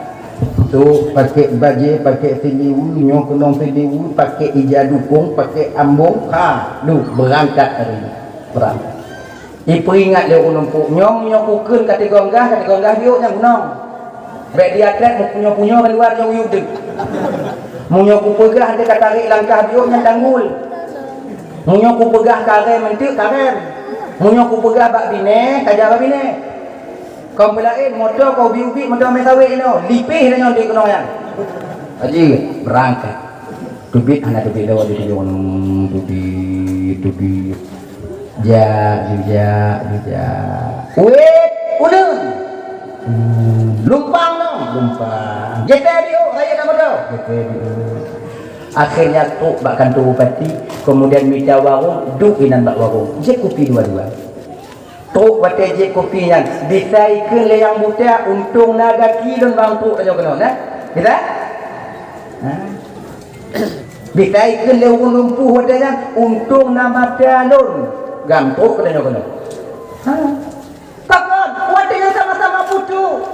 S2: Tu pakai baju, pakai siliwu, nyong kenong siliwu, pakai ija dukung, pakai ambung, berangkat hari ini. Berangkat. Iperingat dia kunumpuk. Nyong kukun kata gonggah biuk yang gunung. Baik dia atlet punya kan luar yang uyuduk. Munyo ku pegah dia kata tarik langkah biuk yang tanggul. Munyo ku pegah karem mentik karem. Munyo ku pegah bak bine, kajar bak bine. Kau belain motor kau biubi motor main sawit ni lipih dengan dia kena yang haji berangkat tubit anak tubit dah wajib dia orang tubit ja wait ulun lumpang jete dia raya nama dia akhirnya tu bakkan tu bupati kemudian minta warung duk inan bak warung je kopi dua-dua tok bate je kopi yang bisa ikun le yang buta untung naga kilon bangku aja kena nah bisa bisa ikun le lumpuh bate yang untung nama talon gantuk kena takkan bate yang sama-sama butuh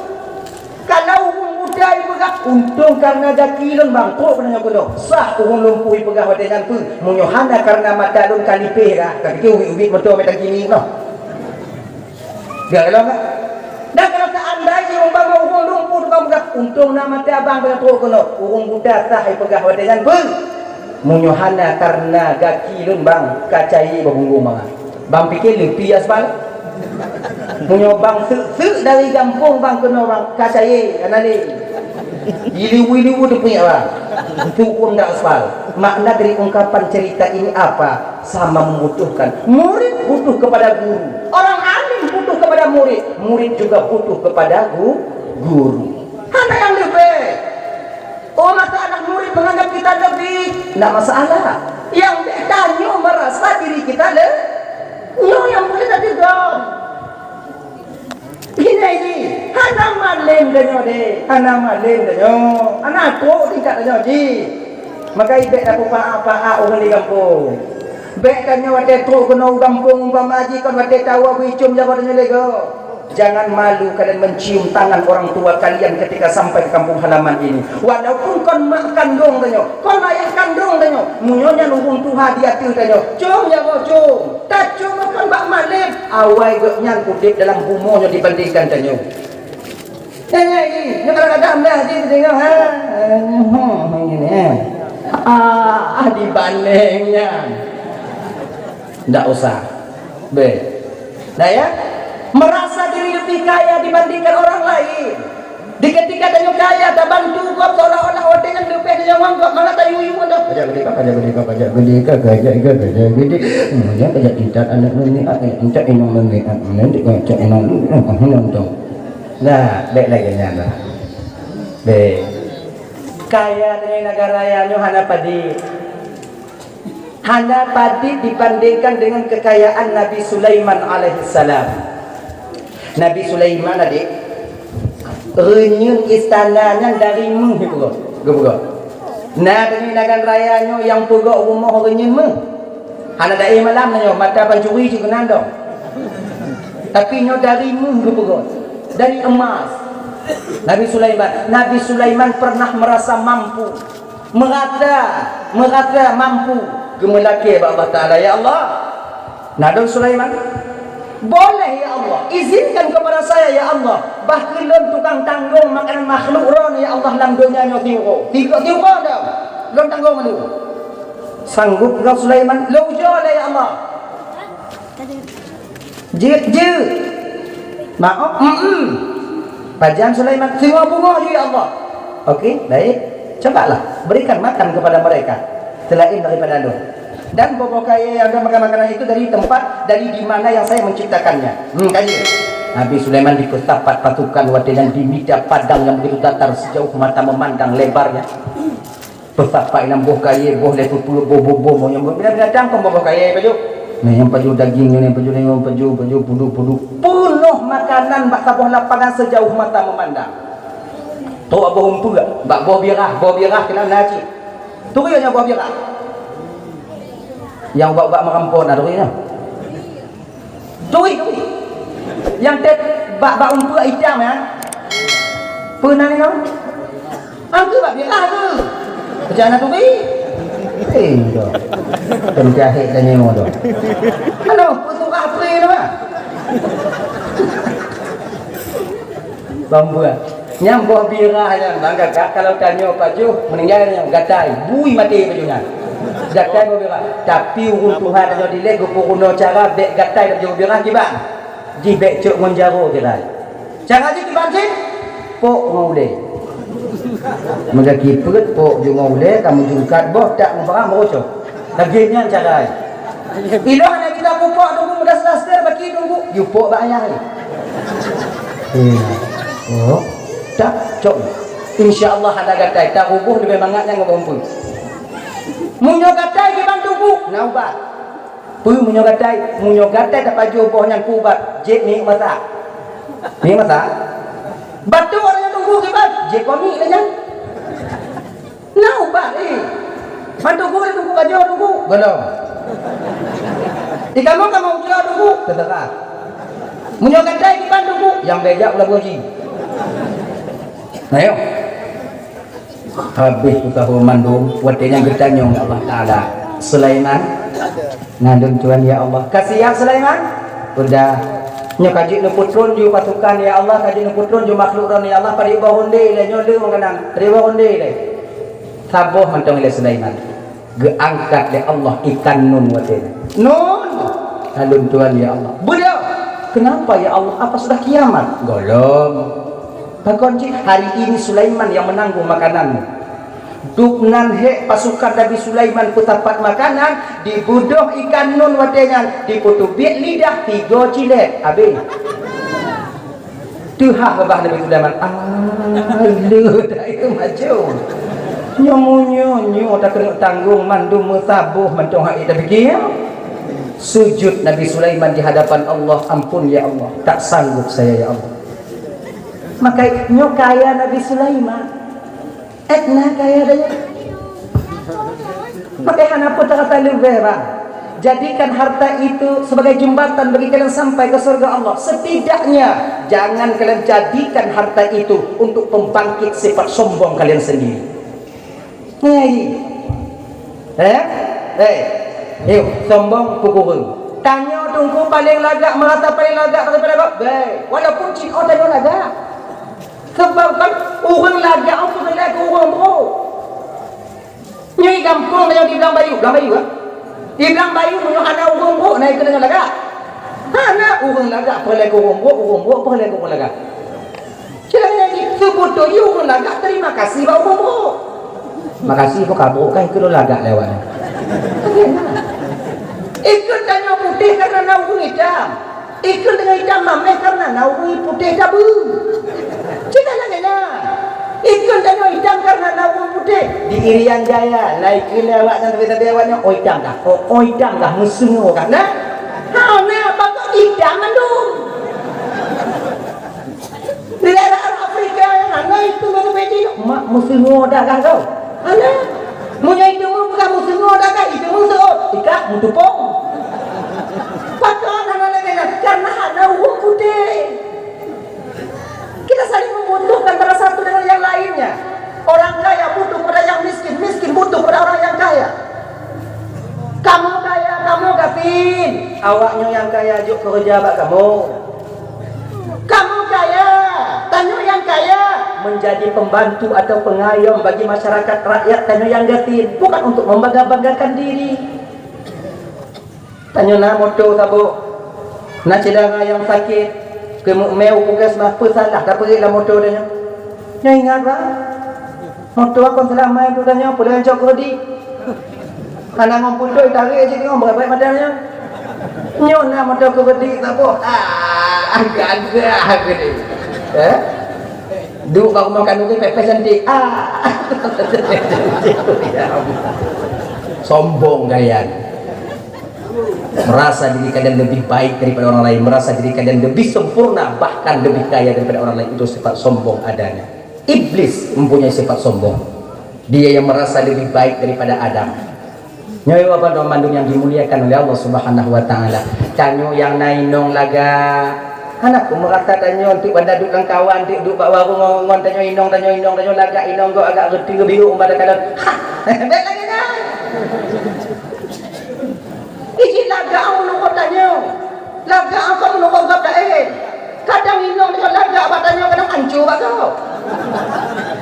S2: kalau muda ibu gak untung karena ada kilon bangku kena sah urung lumpuh ibu gak bate yang pun munyohana karena matalon kalipeh lah tapi ubi betul metang kini no. Dia kalau enggak dan kalau seandainya umpama urung lumpuh tukang budak untung nama teh abang kena teruk kena urung budak sah pegah wadenan pun munyohana karena gaki lun bang kacai berbunggu mah bang pikir lepi aspal munyo bang sek dari kampung bang kena bang kacai anali iliwu tu punya bang itu dak aspal makna dari ungkapan cerita ini apa sama membutuhkan murid butuh kepada guru orang butuh kepada murid juga butuh kepada guru. Mana yang lebih? Oh masa anak murid menganggap kita lebih, tidak masalah. Yang tanya merasa diri kita lebih, yang boleh tadi dong. Ini, anak malam denyo deh, anak malam denyo, anak kau tingkat denyo ji. Maka ibu aku apa orang di kampung. Baik tanya wadah tu kena kampung pamaji kan wadah tahu aku cium jawabannya lego. Jangan malu kalian mencium tangan orang tua kalian ketika sampai ke kampung halaman ini. Walaupun kon mak kandung tanya, kon ayah kandung tanya, munyonya nunggung Tuhan dia tu tanya. Cium jago cium. Tak cium kon bak malim. Awai goknya kutip dalam bumonya dibandingkan tanya. Tanya ini, ni kadang-kadang dah dia tengok ha. Ini dibandingnya. Tidak usah. Nah ya, merasa diri lebih kaya dibandingkan orang lain. Di ketika tanya kaya, tak bantu kau seolah-olah orang dengan lebih dengan mangkok malah tak yuyu dah. Kajak gede. Mungkin kajak tidak anak ini, tidak inang ini, nanti kajak inang nonton. Nah, baik lagi nyala. Baik. Kaya dengan negara yang hana padi. Hana padi dibandingkan dengan kekayaan Nabi Sulaiman alaihissalam. Nabi Sulaiman adik renyun istananya dari menghibur. Nah dengan negara rayanya yang pegak rumah renyun hana dai malam nyo mata pancuri juga nando. Tapi nyo dari menghibur dari emas. Nabi Sulaiman pernah merasa mampu, merasa mampu. Gemelaki Allah Ta'ala, ya Allah Nabi Sulaiman boleh ya Allah izinkan kepada saya ya Allah bahkan tukang tanggung makanan makhluk ron ya Allah dalam dunia tiuko dah lon tanggung mana sanggup Nabi Sulaiman lo jole ya Allah Je. Maaf. Pajan Sulaiman semua bunga ya Allah. Okey, baik. Cobalah berikan makan kepada mereka selain daripada Nuh. Dan pokoknya yang ada makanan itu dari tempat dari di mana yang saya menciptakannya. Kaya. Nabi Sulaiman diketapat pasukan wadinan di medan padang yang begitu datar sejauh mata memandang lebarnya. Betapa inam boh kaya boh lepas puluh boh yang benar-benar kau boh kaya baju. Nah yang baju dagingnya, yang baju budu penuh makanan bak tabuh lapangan sejauh mata memandang. Tahu apa humpu gak? Bak buah birah kena naci. Tu yang buah birah. Yang bak merampon ada tu. Tu. Yang tet bak umpu hitam ya. Pernah ni kau? Aku bak birah tu. Macam mana tu ni? Dah. Penjahit dan nyewa dah. Halo, putus apa ni dah? Bambu nyambuh birahnya bangga kalau tanya baju meninggalnya gatai bui mati bajunya gatai birah tapi urun Tuhan aja dilek guna cara bek gatai baju birah gimana di bek cuk menjaro kira cara je dibanting pok ngaule mega kipet pok ju ngaule kamu jungkat boh tak ngbarang merocok laginya cara ilah nak kita pupuk tunggu mudah selesai bagi tunggu you pok bayar oh tak cok insyaallah ada gatai tak rubuh lebih mangatnya ngompul munyo gatai ke bantu bu naubat pu munyo gatai tak paju boh yang kubat je ni masa batu orang tunggu ke bat je komi lah yang naubat bantu bu tunggu baju tunggu belum kamu jual tunggu terserah munyo gatai ke bantu bu yang bejak ulah boji. Ayo. Habis kita mandum wadenya gedanyong ya Allah Taala. Sulaiman ngandung Tuhan ya Allah. Kasihan Sulaiman. Udah nyo kaji nu putrun ju pasukan ya Allah, kaji nu putrun ju makhluk ron ya Allah padi bahonde le nyo le mengenang. Terima honde le. Saboh mantong le Sulaiman. Geangkat le Allah ikan nun wadenya. Nun. Ngandung Tuhan ya Allah. Budak. Kenapa ya Allah? Apa sudah kiamat? Golong. Bagonji hari ini Sulaiman yang menanggung makananmu. Duknan he pasukan Nabi Sulaiman kutapat makanan dibuduh ikan nun wadengan diputubik lidah 3 cilet habis. Tuha babah Nabi Sulaiman. Aluh dah itu maju. Nyo tak kena tanggung mandum musabuh mentong hak kita fikir. Sujud Nabi Sulaiman di hadapan Allah, ampun ya Allah, tak sanggup saya ya Allah. Maka nyo kaya Nabi Sulaiman etna kaya daya maka kenapa terkata lebih jadikan harta itu sebagai jembatan bagi kalian sampai ke surga Allah. Setidaknya jangan kalian jadikan harta itu untuk pembangkit sifat sombong kalian sendiri. Yuk sombong pukul tanya tunggu paling lagak merata paling lagak pada walaupun cik tanya lagak sebab kan orang lagak apa lagi orang bro nyai kampung yang dibilang bayu kan dibilang bayu punya anak orang bro naik ke dengan lagak anak orang lagak perlai ke orang bro perlai ke orang lagak jadi sebetulnya orang lagak terima kasih pak orang bro makasih kok kabur kan itu lagak lewat ikut tanya putih karena naung hitam ikut dengan hitam mameh karena naung putih tabu cina nanya ikut tanya hitam karena naung putih di Irian Jaya naik ke lewat dan tapi lewatnya hitam dah hitam dah musuh kan nah bakal hitam mandung di daerah Afrika yang mana itu baru bedi mak musuh dah kan kau mana munya itu bukan musuh dah kan itu musuh ikak mutupong pakai anak-anak karena ada uang putih kita saling membutuhkan antara satu dengan yang lainnya. Orang kaya butuh pada yang miskin, miskin butuh pada orang yang kaya. Kamu kaya, kamu gapin awaknya yang kaya juk kerja bak kamu kaya, tanya yang kaya menjadi pembantu atau pengayom bagi masyarakat rakyat. Tanya yang gapin bukan untuk membangga-banggakan diri. Tanya na moto tabu Nak cedera yang sakit, ke meu pugas mah apa salah tak pergi lah motor dia. Nya ingat bah. Motor aku selama itu tanya apa dengan cok rodi. Anak ngomong putoi tarik aja tengok berapa badannya. Nyo nak motor ke rodi tak apa. Agak-agak gede. Duk baru makan ugi pepes cantik. Sombong kalian. Merasa diri kalian lebih baik daripada orang lain, merasa diri kalian lebih sempurna, bahkan lebih kaya daripada orang lain. Itu sifat sombong adanya. Iblis mempunyai sifat sombong. Dia yang merasa lebih baik daripada Adam. Nyoy apa mandung yang dimuliakan oleh Allah Subhanahu wa taala. Tanyo yang nainong laga. Anakku merata tanyo untuk pada duk lang kawan, duk bak warung ngon tanyo inong laga inong go agak reti biru pada kadang. Baik lagi dah. Iji laga ang nukot tanyo. Laga ang kamu nukot gap dahin. Kadang inong dengan laga badannya kadang ancu bak kau.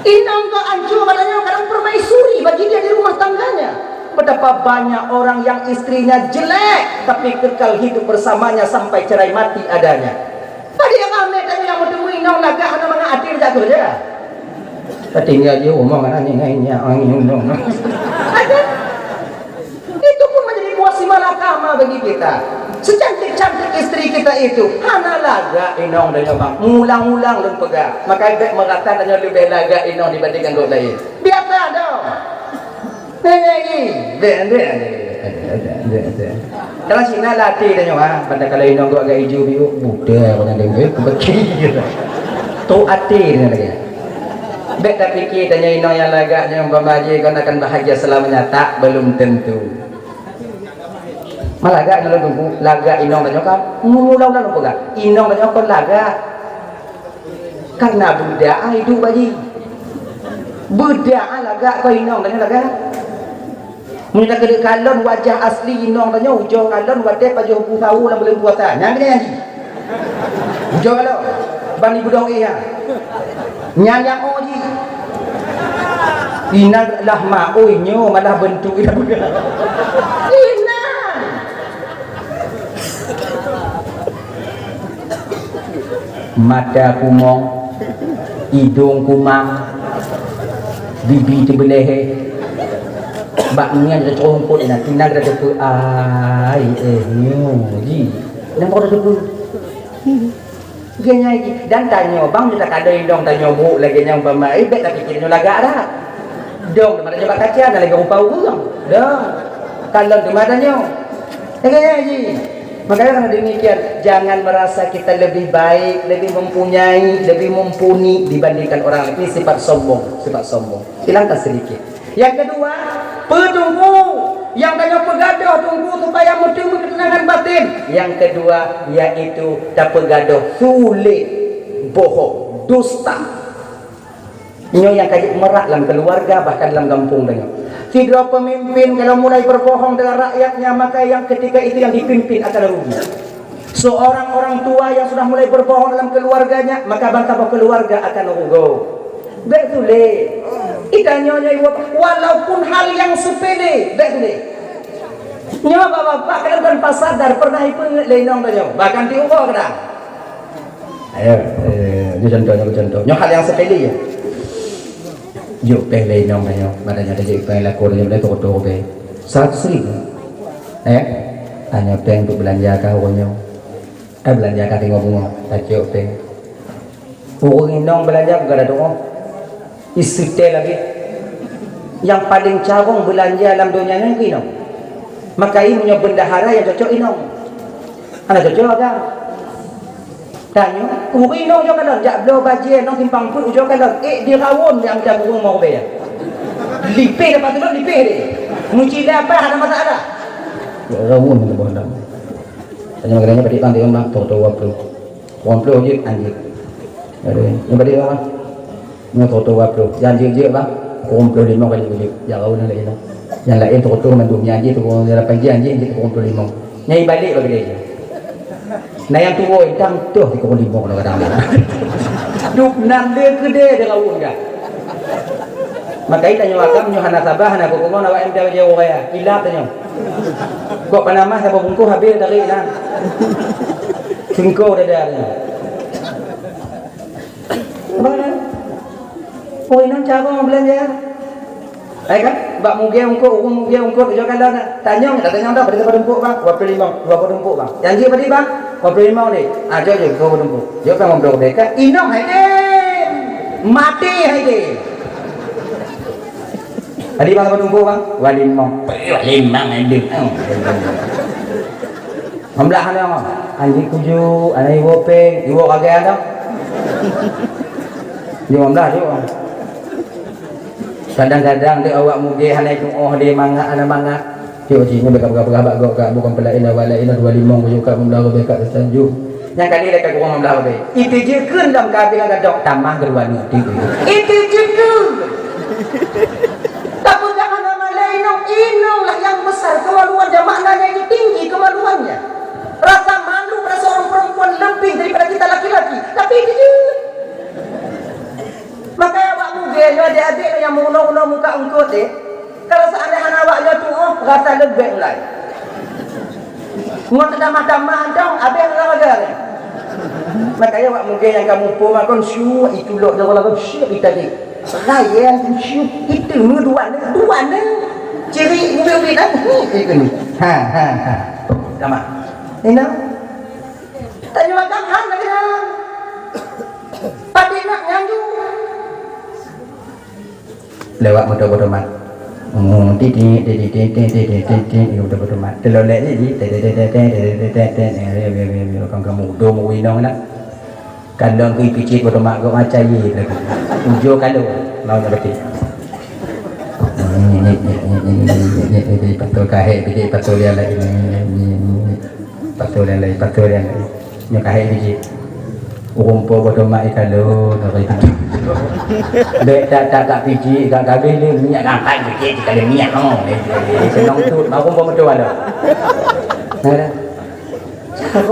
S2: Inong ko ancu badannya kadang permaisuri bagi dia di rumah tangganya. Betapa banyak orang yang istrinya jelek tapi kekal hidup bersamanya sampai cerai mati adanya. Tadi yang amet tanyo yang mau inong laga hana mana atir jatuh je. Tinggal dia omong aneh-anehnya angin inong. Itu pun menjadi muasi malakama bagi kita. Secantik-cantik istri kita itu hana laga inong dan bang ngulang-ulang dan pegang. Maka baik merata dan lebih laga inong dibandingkan dua lain. Biasa dong. Kalau Cina latih dan pada kalau inong gua agak hijau biru muda orang dia kebekir. Tu ati ni lagi. Baik tak fikir tanya inong yang laga yang bermaji kau akan bahagia selamanya, tak belum tentu. Malaga kalau tunggu laga inong dan kan ngulang lalu pegang inong dan kan laga karena budaya itu bayi budaya laga kau inong dan laga mula kena kalon wajah asli inong dan ujung kalon wajah pajuh tahu lah belum puasa nyanyi ujung kalon bani budong iya nyanyi oji ina lah maui nyo malah bentuk ina mata kumong, hidung kumang, bibi terbelehe, baknya ada congkot nak tinag ada tu ji, nampak ada tu, genya dan tanya bang kita kada hidung tanya bu lagi yang bama, bet tak fikirnya laga ada, dong mana coba kaca lagi rupa urang, dong, kalau tu mana nyo, genya ji. Makanya karena demikian jangan merasa kita lebih baik, lebih mempunyai, lebih mumpuni dibandingkan orang lain. Ini sifat sombong, sifat sombong. Hilangkan sedikit. Yang kedua, petunggu. Yang tanya pegaduh tunggu supaya bertemu ketenangan batin. Yang kedua yaitu tak pegaduh sulit, bohong, dusta. Ini yang kayak merak dalam keluarga bahkan dalam kampung dengan. Tidak pemimpin kalau mulai berbohong dengan rakyatnya maka yang ketika itu yang dipimpin akan rugi. Seorang orang tua yang sudah mulai berbohong dalam keluarganya maka bangsa keluarga akan rugi. Betul. Ikannya walaupun hal yang sepele, betul. Nyawa bapak kalau tanpa sadar pernah ikut lenong tanya bahkan diukur kadang. Ayo, ini contohnya hal yang sepele ya. Yuk pelai nong ayo, badannya ada jadi pelai lakor yang boleh toko be, 100.000. Hanya peng untuk belanja kau nyo, belanja kau tengok bunga, tak yuk peng. Orang nong belanja bukan ada toko, istri lagi. Yang paling carong belanja dalam dunia ni inong. Maka ini punya bendahara yang cocok inong. Anak cocok kan? Tanya, uri nong jo kalon, jak belo baje nong timpang put jo kalon. Dia rawon yang dah burung mau be. Lipe dapat tu lipe dia. Muci dah apa ada masalah. Ya rawon tu bola. Tanya makannya pada pang dia mak toto waplo. Waplo je anjing. Ada. Yang pada apa? Ni toto waplo. Janji je bang. Komplo 5 kali je. Ya rawon lagi lah. Yang lain toto mandumnya je tu dia pagi anjing je komplo 5. Nyai balik bagi dia. Nah yang tua hitam tuh di kebun limau kadang-kadang. Duk nande gede dengan unga. Maka itu tanya wakam nyohana sabah na kok ngono awak MT dia waya. Ilat tanya. Kok panama saya bungku habis dari ilan. Singko dadanya. Mana? Oh ini cara belanja. Kan? Bak mugia ungkut, mugia ungkut jo kan dah. Tanya dah pada dumpuk bang. Berapa dumpuk bang? Janji pada bang. Berapa ni? Aja je kau dumpuk. Jo kan ngobrol dekat. Inong hai deh. Mati hai deh. Adi bang berapa dumpuk bang? 25 ada. Membelah ni apa? Anjing kuju, anak ibu peng, ibu kagak ada. Dia membelah dia. Kadang-kadang dia awak muge hanai tu dia mangak ana mangak. Cuk cina berapa bagok kak bukan pelain wala ina 25 kuju kak membelah dekat setanju. Yang kali dekat kurang membelah be. Itu je keun dalam kabin gadok tamah kedua ni. Itu je keun. Tapi jangan nama lain inong lah yang besar kemaluan dia maknanya itu tinggi kemaluannya. Rasa malu pada seorang perempuan lebih daripada kita laki-laki. Tapi itu je. Makanya awak muge adik-adik yang menguno-uno muka engkau deh. Kalau seandainya awak dia tu rasa lebih mulai. Ngot damah-damah dong abang ngajar. Makanya awak muge yang kamu po makon syu itu lok dah kalau syu kita ni. Layan syu itu dua ni. Ciri mobil dah itu ni. Ha. Sama. Ini. Tanya makan han lagi dah. Padi nak nyanju. Lewat motor mat. Titik motor mat. Terlolek ni kamu do mau winong nak. Kandang kui picit motor mat kau macam ye lagi. Ujo kandang mau berarti. Ini patul kahek biji patul dia lagi. Patul yang lain. Ni kahek biji. Rumput bodoh mak ikan lo nak itu. Dek tak biji gak gagal ni minyak gampang biji kalau minyak no. Senang tu mau rumput betul ada. Ada. Cakap.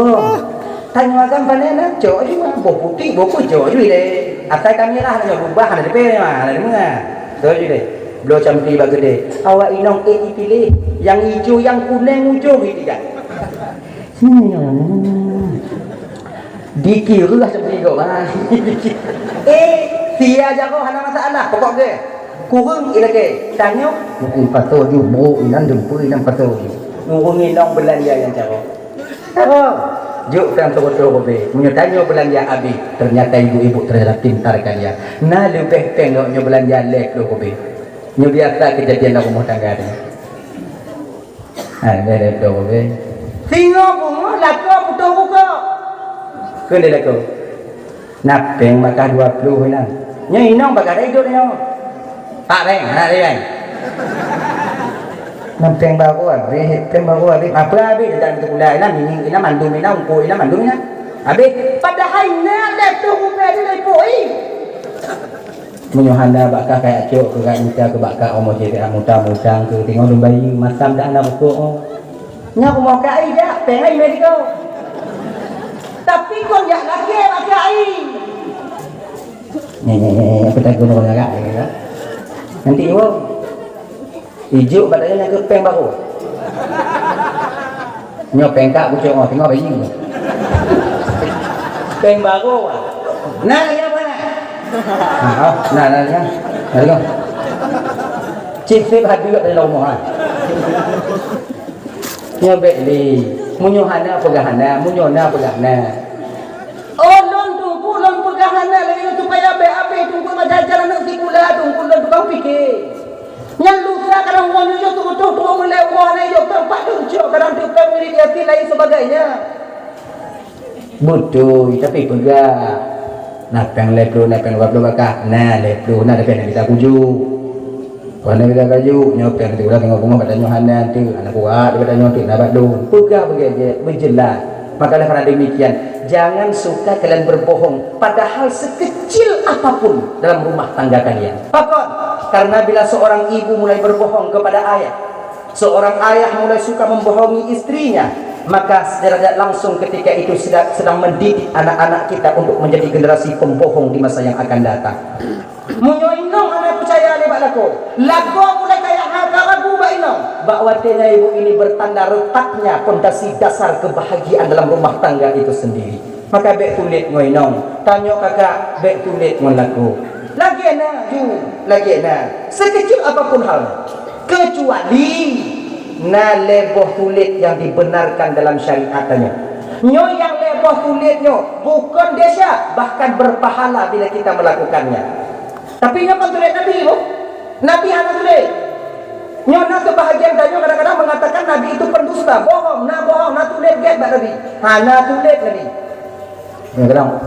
S2: Tanya makan panen dah. Jauh je mah. Putih buku jauh je deh. Atas kamera hanya berubah ada depan mah. Ada mana? Jauh je deh. Belum cantik bagi deh. Awak inong pilih yang hijau yang kuning hijau gitu kan. Dikira lah seperti itu sia aja kau hana masalah pokok ke kurang ila ke tanya patut ju bo inan jumpa inan patut ngurung inong belanja yang cara juk kan betul be menyatanya belanja habis ternyata ibu-ibu terhadap pintar kalian nah lebih tengoknya belanja lek lo be nyu biasa kejadian dalam rumah tangga ni ada do be tengok rumah lako putus buka kena lako napeng maka 20 hilang nya inong bakal hidup nya pak beng nak dia napeng baru apa habis dan kulai lah ini mandu mina ungku ina mandu mina habis padahal nak tu rupiah dia lepoi menyuhanda bakal kayak cok ke kat minta ke bakal omo jadi muda-mudang ke tengok domba bayi masam dah nak pokok nya aku mau kai dah pengai medico tapi kau jak lagi pakai apa tak guna agak nanti ibu hijau badannya ke peng baru nyok pengkak bucok oh tengok bayi peng baru nah ya mana nah ya ada kau cipta hadir dari rumah nyobek li munyuhana pegahana munyona pegahana oh lon pegahana lagi supaya be tunggu majajaran nak sikula tunggu lon tukang fikir yang lusa kadang orang yo tu mulai orang ni yo tempat tunjuk kadang tu family dia lain sebagainya betul tapi pegah nak peng leplo bakah nah leplo nak ada kita kuju Wana kita kayu nyopeng tu lah tengok bunga pada nyohanan tu anak kuat pada nyopeng dapat dun pegah begitu berjelas maka karena demikian jangan suka kalian berbohong padahal sekecil apapun dalam rumah tangga kalian pakon karena bila seorang ibu mulai berbohong kepada ayah seorang ayah mulai suka membohongi istrinya maka secara langsung ketika itu sedang mendidik anak-anak kita untuk menjadi generasi pembohong di masa yang akan datang. Munyo inong ana percaya ni bak lako. Lako mulai kaya harga ragu ba no, bakwatenya ibu ini bertanda retaknya pondasi dasar kebahagiaan dalam rumah tangga itu sendiri. Maka bek tulit ngoinong, tanya kakak bek tulit ngolaku. Lagi na, lagi na. Sekecil apapun hal, kecuali na leboh tulit yang dibenarkan dalam syariatnya. Nyo yang leboh tulitnya bukan desa, bahkan berpahala bila kita melakukannya. Tapi nyo kan tulit Nabi ibu, Nabi hana tulit. Nyo na kebahagiaan danyo kadang-kadang mengatakan Nabi itu pendusta, bohong, na tulit get bak Nabi, hana tulit Nabi. Kadang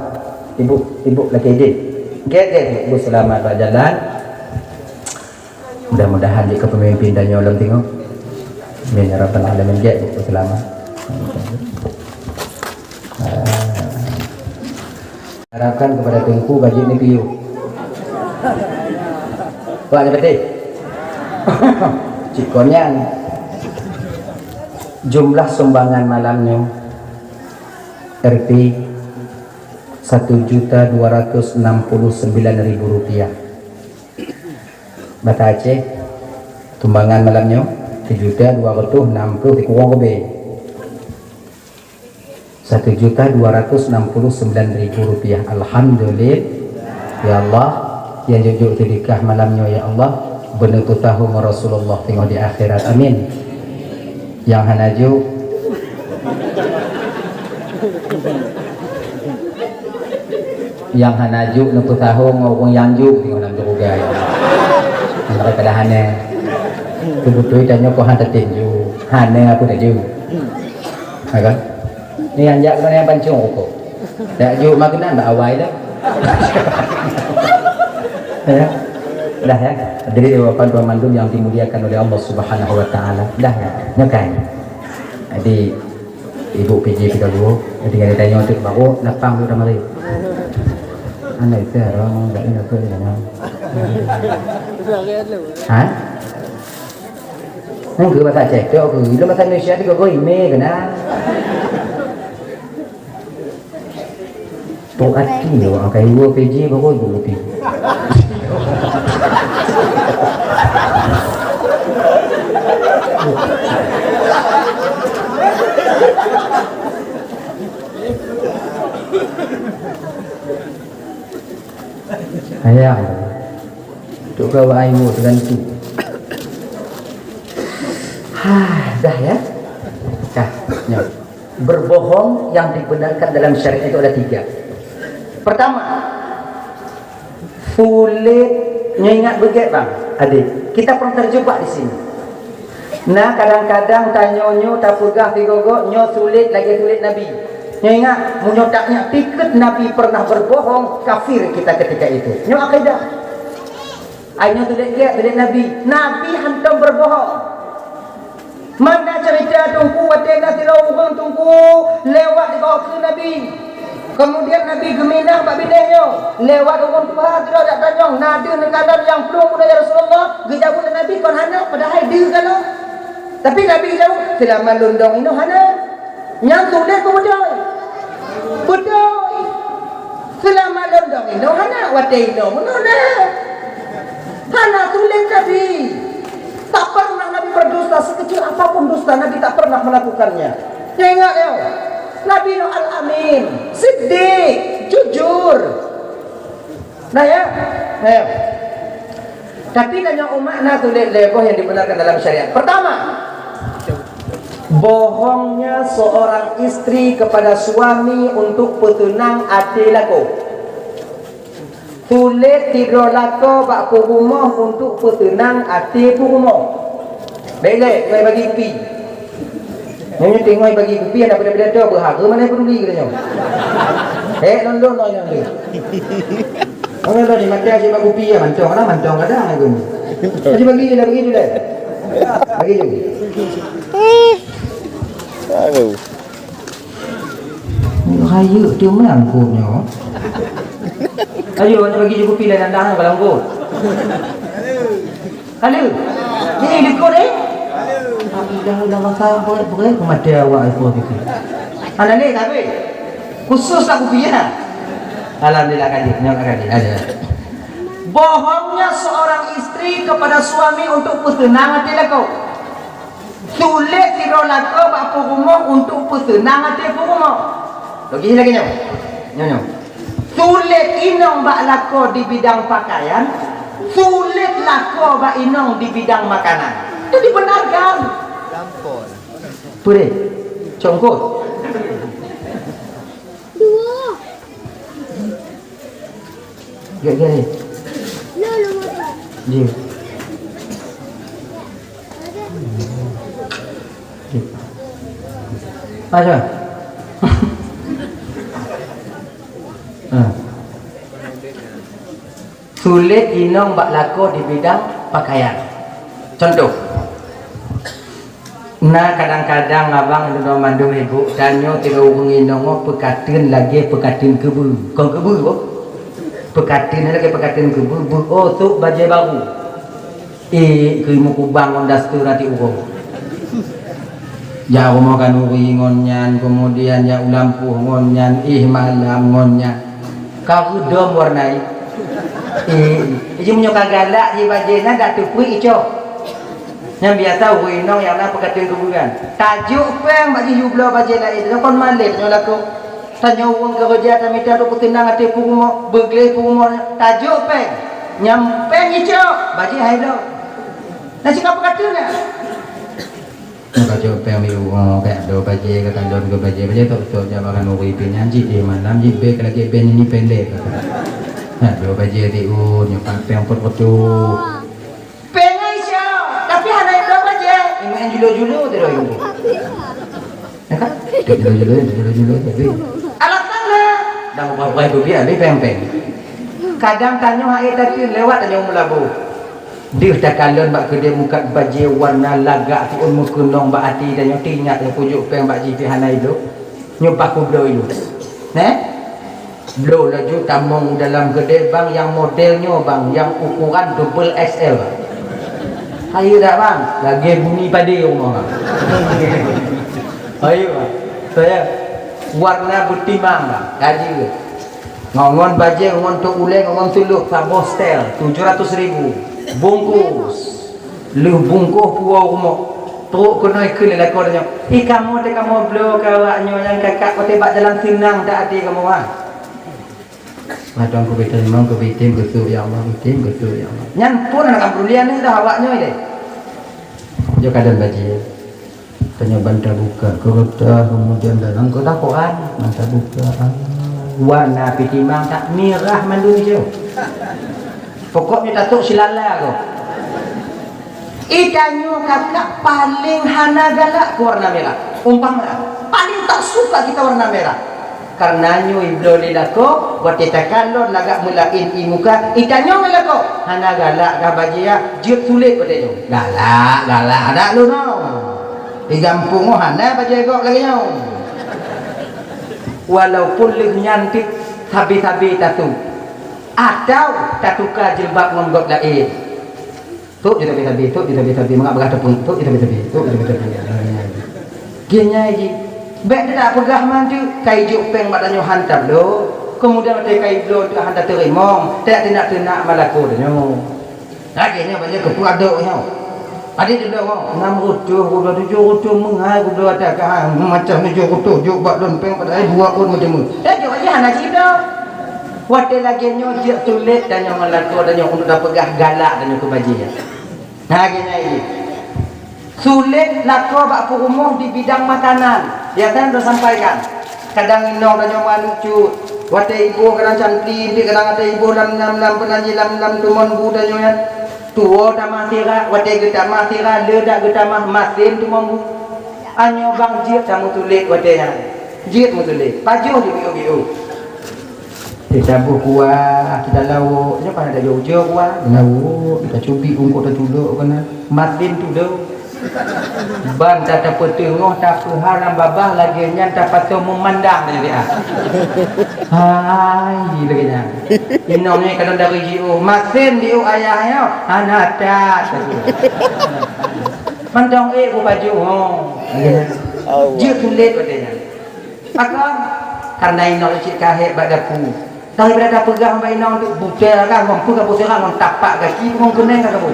S2: ibu lagi ide, get ibu selamat berjalan. Mudah-mudahan di kepemimpin danyo lam tengok. Amin ya rabbal alamin, get ibu selamat. Harapkan kepada Tengku bagi ni piu. Tuan betul. Cikonyan. Jumlah sumbangan malamnya RP Rp1.269.000. Bata Aceh tumbangan malamnya Rp1.260.000 kurang lebih Rp1.269.000. Alhamdulillah ya Allah, yang jujur sedekah malamnya ya Allah, benar tu tahu Rasulullah tengok di akhirat. Amin. Yang hanaju yang hanaju nutu tahu ngomong yang ju tengok dalam juga ya. Antara kadahane tubuh-tubuh tanya ko han tatin ju hane apa dah ju. Kan? Ni anjak mana yang pancung ko. Dak ju makanan dak awai dah. Ya. Dah ya. Jadi Bapak Tuan Mandum yang dimuliakan oleh Allah Subhanahu wa taala. Dah ya. Nyakai. Jadi Ibu PJ kita dulu, ketika ditanya untuk baru lapang tu dah mari. Anak itu orang tak ingat tu jangan. Ha? Nang ke bahasa Aceh tu aku, itu bahasa Indonesia tu kau email kena. Pok hati dia orang kaya dua PJ baru dulu pi. Ayah, tu kau ayu terganti. Dah ya. Dah, nyok. Berbohong yang dibenarkan dalam syariat itu ada 3. Pertama, sulit ingat begitu bang, adik. Kita pernah terjebak di sini. Nah, kadang-kadang tanyonyo tak pegah digogok, nyo sulit lagi sulit Nabi. Nyo ingat, menyotaknya tiket Nabi pernah berbohong, kafir kita ketika itu. Nyo akidah. Ayo tulis Nabi. Nabi hantam berbohong. Mana cerita tungku watena tirau tungku lewat di bawah ke Nabi. Kemudian Nabi geminah pak bidahnya lewat orang tua tidak ada tanyong nada nekadar yang belum muda ya Rasulullah gejabu Nabi kon hana padahal dia kalau tapi Nabi gejabu selama lundong ini hana yang tulis kemudian betul selama lundong ini hana wataino mana hana tulis Nabi. Tak pernah Nabi berdusta, sekecil apapun dusta Nabi tak pernah melakukannya. Ingat ya, Nabi Al-Amin, Siddiq, jujur. Nah ya. Tapi nanya umatnya tu leboh yang dibenarkan dalam syariat. Pertama, bohongnya seorang istri kepada suami untuk petunang hati laku. Tulis tiga lako bakku rumah untuk petenang hati rumah. Baiklah, saya bagi kopi. Nyonya tengok bagi kopi ada benda-benda tu berharga mana peduli katanya. London yang tu. Orang tadi mati asyik bagi kopi ya mancong kadang aku. Jadi bagi je lah bagi je lah. Bagi je. Aduh. Raya dia mangkuknya. Ayo, mana bagi je kopi dan dandang kalau engkau. Halo. Ni lekor dah masak boleh mati awak itu gitu. Anak ni tapi khusus tak kopi ya. Alhamdulillah kali ada. Bohongnya seorang istri kepada suami untuk pesenang hati laku. Sulit siro lako bak rumah untuk pesenang hati rumah. Lagi nyo. Nyo. Sulit inong bak lako di bidang pakaian, sulit lako bak inong di bidang makanan. Itu dibenarkan.
S4: Lampor.
S2: Boleh. Congkot. Gak. Dia. Macam? Sulit inong bak lako di bidang pakaian. Contoh. Nah kadang-kadang abang itu mandu ibu danyo tiga inong pekatin lagi pekatin kebu. Kong kebu kok? Pekatin lagi pekatin kebu. Oh tu baju baru. Kemu kubang ondas tu rati urung. Ya makan uri ngonyan, kemudian ya ulampuh ngonyan, malam ngonyan. Kau dom warnai. Iji menyoka galak di bajena dak tupui ico. Yang biasa uri nong yang nak pekatin keburan. Tajuk peng bagi jublo bajena itu kon malik nyolaku. Tanya uang kerja kami tahu petinang ati pumo, begle pumo tajuk peng. Nyampeng ico bagi hailo. Nasi kau pekatin ya. Kau coba yang diuang kayak do baje kata don ke baje tu jamakan uri penyanyi di malam jibe lagi pen ini pendek. Do baje tiu nyokan peng perpotu. Pengai syo, tapi hanai do baje. Ini yang julo-julo tero ibu. Ya kan? Julo tapi. Alasan lah. Dah buat ibu dia abi peng-peng. Kadang tanyo hai tapi lewat tanyo mulabu. Dia dah kalon bak kedai muka baju warna lagak ti un mukunong bak ati dan yo tinyak yo pujuk peng bak jipi hanai do. Nyoba ku blo itu. Blo laju tamong dalam kedai bang yang modelnya bang yang ukuran double XL. Ayo dak bang, lagi bunyi pada rumah. Ayo. Saya warna betimang bang. Gaji. Ngongon baju ngon tok uleng ngon suluk sabostel 700.000. Bungkus lu bungkus puau rumah teruk kena ikut lelaki dia kamu te kamu blo kawaknya yang kakak kau tebak dalam senang tak hati kamu ah madang ku betul memang ku bitim betul ya Allah bitim betul ya Allah nyan pun anak kampulian ni dah awaknya ni jo kadang baji tanya banta buka kereta kemudian dalam kota Quran banta buka warna pitimang tak merah mandu ni jo. Pokoknya datuk silala aku. Ikannya kakak paling hana galak ke warna merah. Umpama paling tak suka kita warna merah. Karena nyu iblo lilako, wati takalon lagak mulain imuka. Ikannya melako hana galak ka bajia jiut sulit pada nyu. Galak ada lu no. Di kampung hana bajia kok lagi nyu. Walaupun lu nyantik habi-habi tatu. Atau tak tukar jilbab ngomgot lain. Tu kita bisa mengap berkata pun tu kita bisa. Genya ji. Bek tidak pegah mantu kai juk peng badannya hantar do. Kemudian ada kai blo tu hantar terimong. Tak nak malaku denyo. Akhirnya banyak kepuadok nyo. Adik dia bilang, "Nam utuh, udah 7 mengai udah ada kan macam ni juk bak don peng pada buat pun macam tu." Juk aja hana cido. Wate lagi nyojek tulis dan yang melaku dan yang untuk pegang galak dan yang kebajikan. Nah gini ini. Sulit laku bak rumah di bidang makanan. Ya kan dah sampaikan. Kadang inong dan yang manucu. Wate ibu kadang cantik, kadang ada ibu lam penanji lam tumon bu dan yang tua dah matira, wate kita matira, ledak kita masin tumon bu. Anyo bang jit kamu tulis watenya. Jit mu tulis. Pajuh di bio. Kita buah, kita lauk, ni kan ada jauh-jauh buah, lauk, kita cubi ungkut tertuluk kena, matin tuduk, ban tak dapat tengok, tak haram babah lagi nyan tak patut memandang dia. Hai, lagi nyan. Inomnya kadang dari jiu, matin diu ayahnya, anak tak. Mandang ku baju, jiu tulis katanya. Akan karena inom cik kahek badapu. Daripada pegang bainang tu butel kan, mampu ke buteran, tapak kaki, pun kena kan kamu.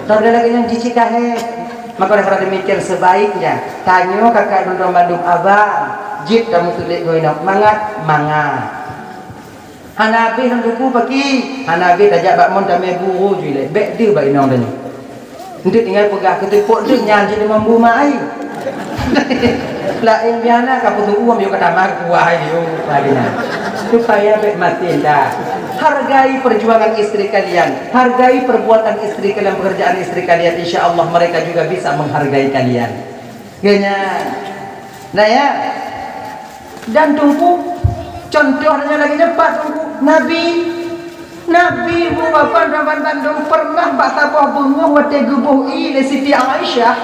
S2: Daripada lagi yang cicik kahek, Maka kalau demikian sebaiknya tanya kakak nonton Bandung abang, jip kamu tulis gue nak mangat mangat. Hanabi nang duku pagi, Hanabi tajak bak mon tamai buru jule, bek dia bak inang tanya. Nanti tinggal pegah ketepuk dia nyanyi di mambu mai. Lain biana kapu tu uam yo kata mar kuah yo padina. Supaya bek mati dah. Hargai perjuangan istri kalian, hargai perbuatan istri kalian, pekerjaan istri kalian, insya Allah mereka juga bisa menghargai kalian. Ganya, nah ya, dan tunggu, contohnya lagi cepat tunggu, Nabi ibu bapa zaman Bandung pernah batapa bengong wate gubuhi le Siti Aisyah,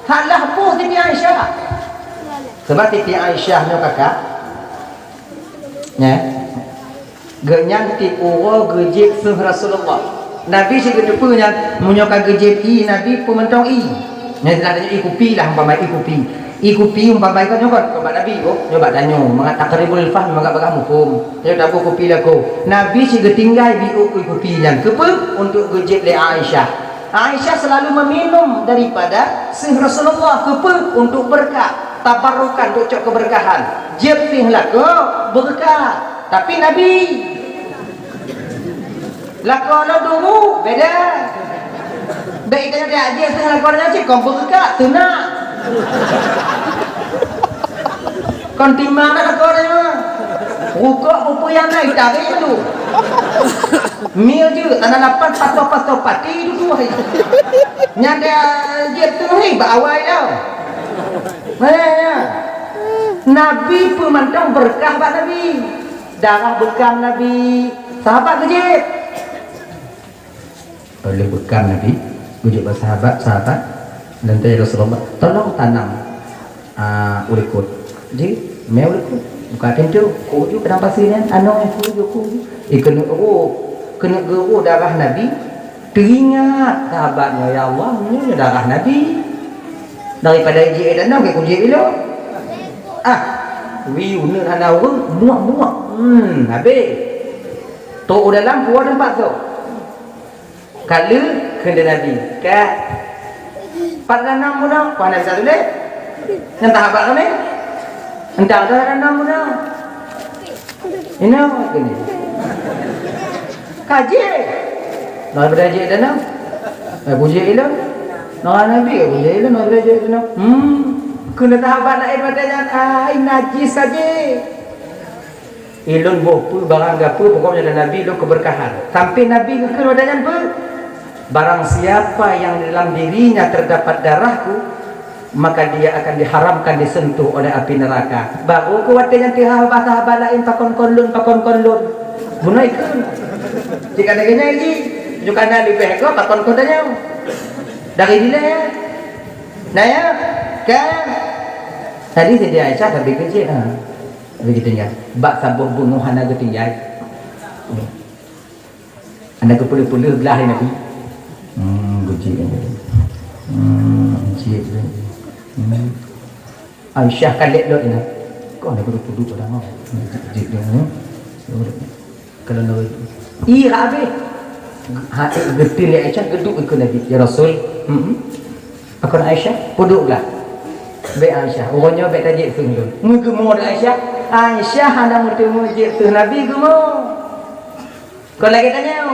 S2: halah bu Siti Aisyah, sebab Siti Aisyah no kakak, ya. Genyan ti uro gejib suh Rasulullah. Nabi si gedepunya munyoka gejib i Nabi pementong i. Nya tadanya ikupi lah umpama ikupi. Ikupi umpama kan nyokot kepada Nabi oh nyoba danyo mengatakan ribul fahm mangga bagam hukum. Yo dapu kupi lako. Nabi si getinggai bi ikupi yang kepe untuk gejib le Aisyah. Aisyah selalu meminum daripada suh Rasulullah kepe untuk berkah, tabarukan untuk cok keberkahan. Jib sih lako berkah. Tapi Nabi lakono dulu beda. Baiknya dia aja setengah lakonnya sih kau berkak tenang. Kon timana lakonnya? Rukuk buku yang naik tarik itu. Mil je tanah lapan pato pati itu dua itu. Nyada dia tu ni bawai dah. Mana? Nabi pemantang berkah pak Nabi. Darah bekam Nabi, sahabat kejip. Oleh bekam Nabi, ujuk bersahabat, dan tanya Rasulullah, tolong tanam ulikut. Jadi, mau ulikut, buka tentu, kuju kenang pasirnya, yang kuju. Kena geru darah Nabi, teringat sahabatnya, ya Allah, ini darah Nabi. Daripada ijik dan nak, kuju ilo. Wiu hana urang muak. Habis. Tu dalam puas tempat tu. Kala kena Nabi. Ka pada nama muda, pandai satu le. Yang tahap kami. Entah ada nama muda. Ini apa ni? Kaji. Nak belajar dan nak. Puji ilah. Nak Nabi puji ilah, nak belajar dan nak. Kena tahapan air matanya air najis saja. Ilun bopu barang gapu pokoknya ada Nabi lu keberkahan. Sampai Nabi ke matanya apa? Barang siapa yang dalam dirinya terdapat darahku, maka dia akan diharamkan disentuh oleh api neraka. Baru ku watanya tiha-tiha lain pakon konlun. Bunai ke? Jika ada genya lagi, juga ada lebih ko pakon kodanya. Dari dia ya. Nah ya. Kan tadi si Aisyah tapi kecil begitu ya bak sabuh bunuh anak ketinggal anak kepuluh-puluh belah Nabi kecil kecil Aisyah kalet dok ini kau nak duduk pada mau kecil dia kalau nak rabe hati getil Aisyah geduk ikut Nabi ya Rasul akon Aisyah puduklah be Aisyah, orangnya be tajik tu dulu. Menggemur Aisyah hendak mujib tu Nabi gemur. Kau lagi tanya.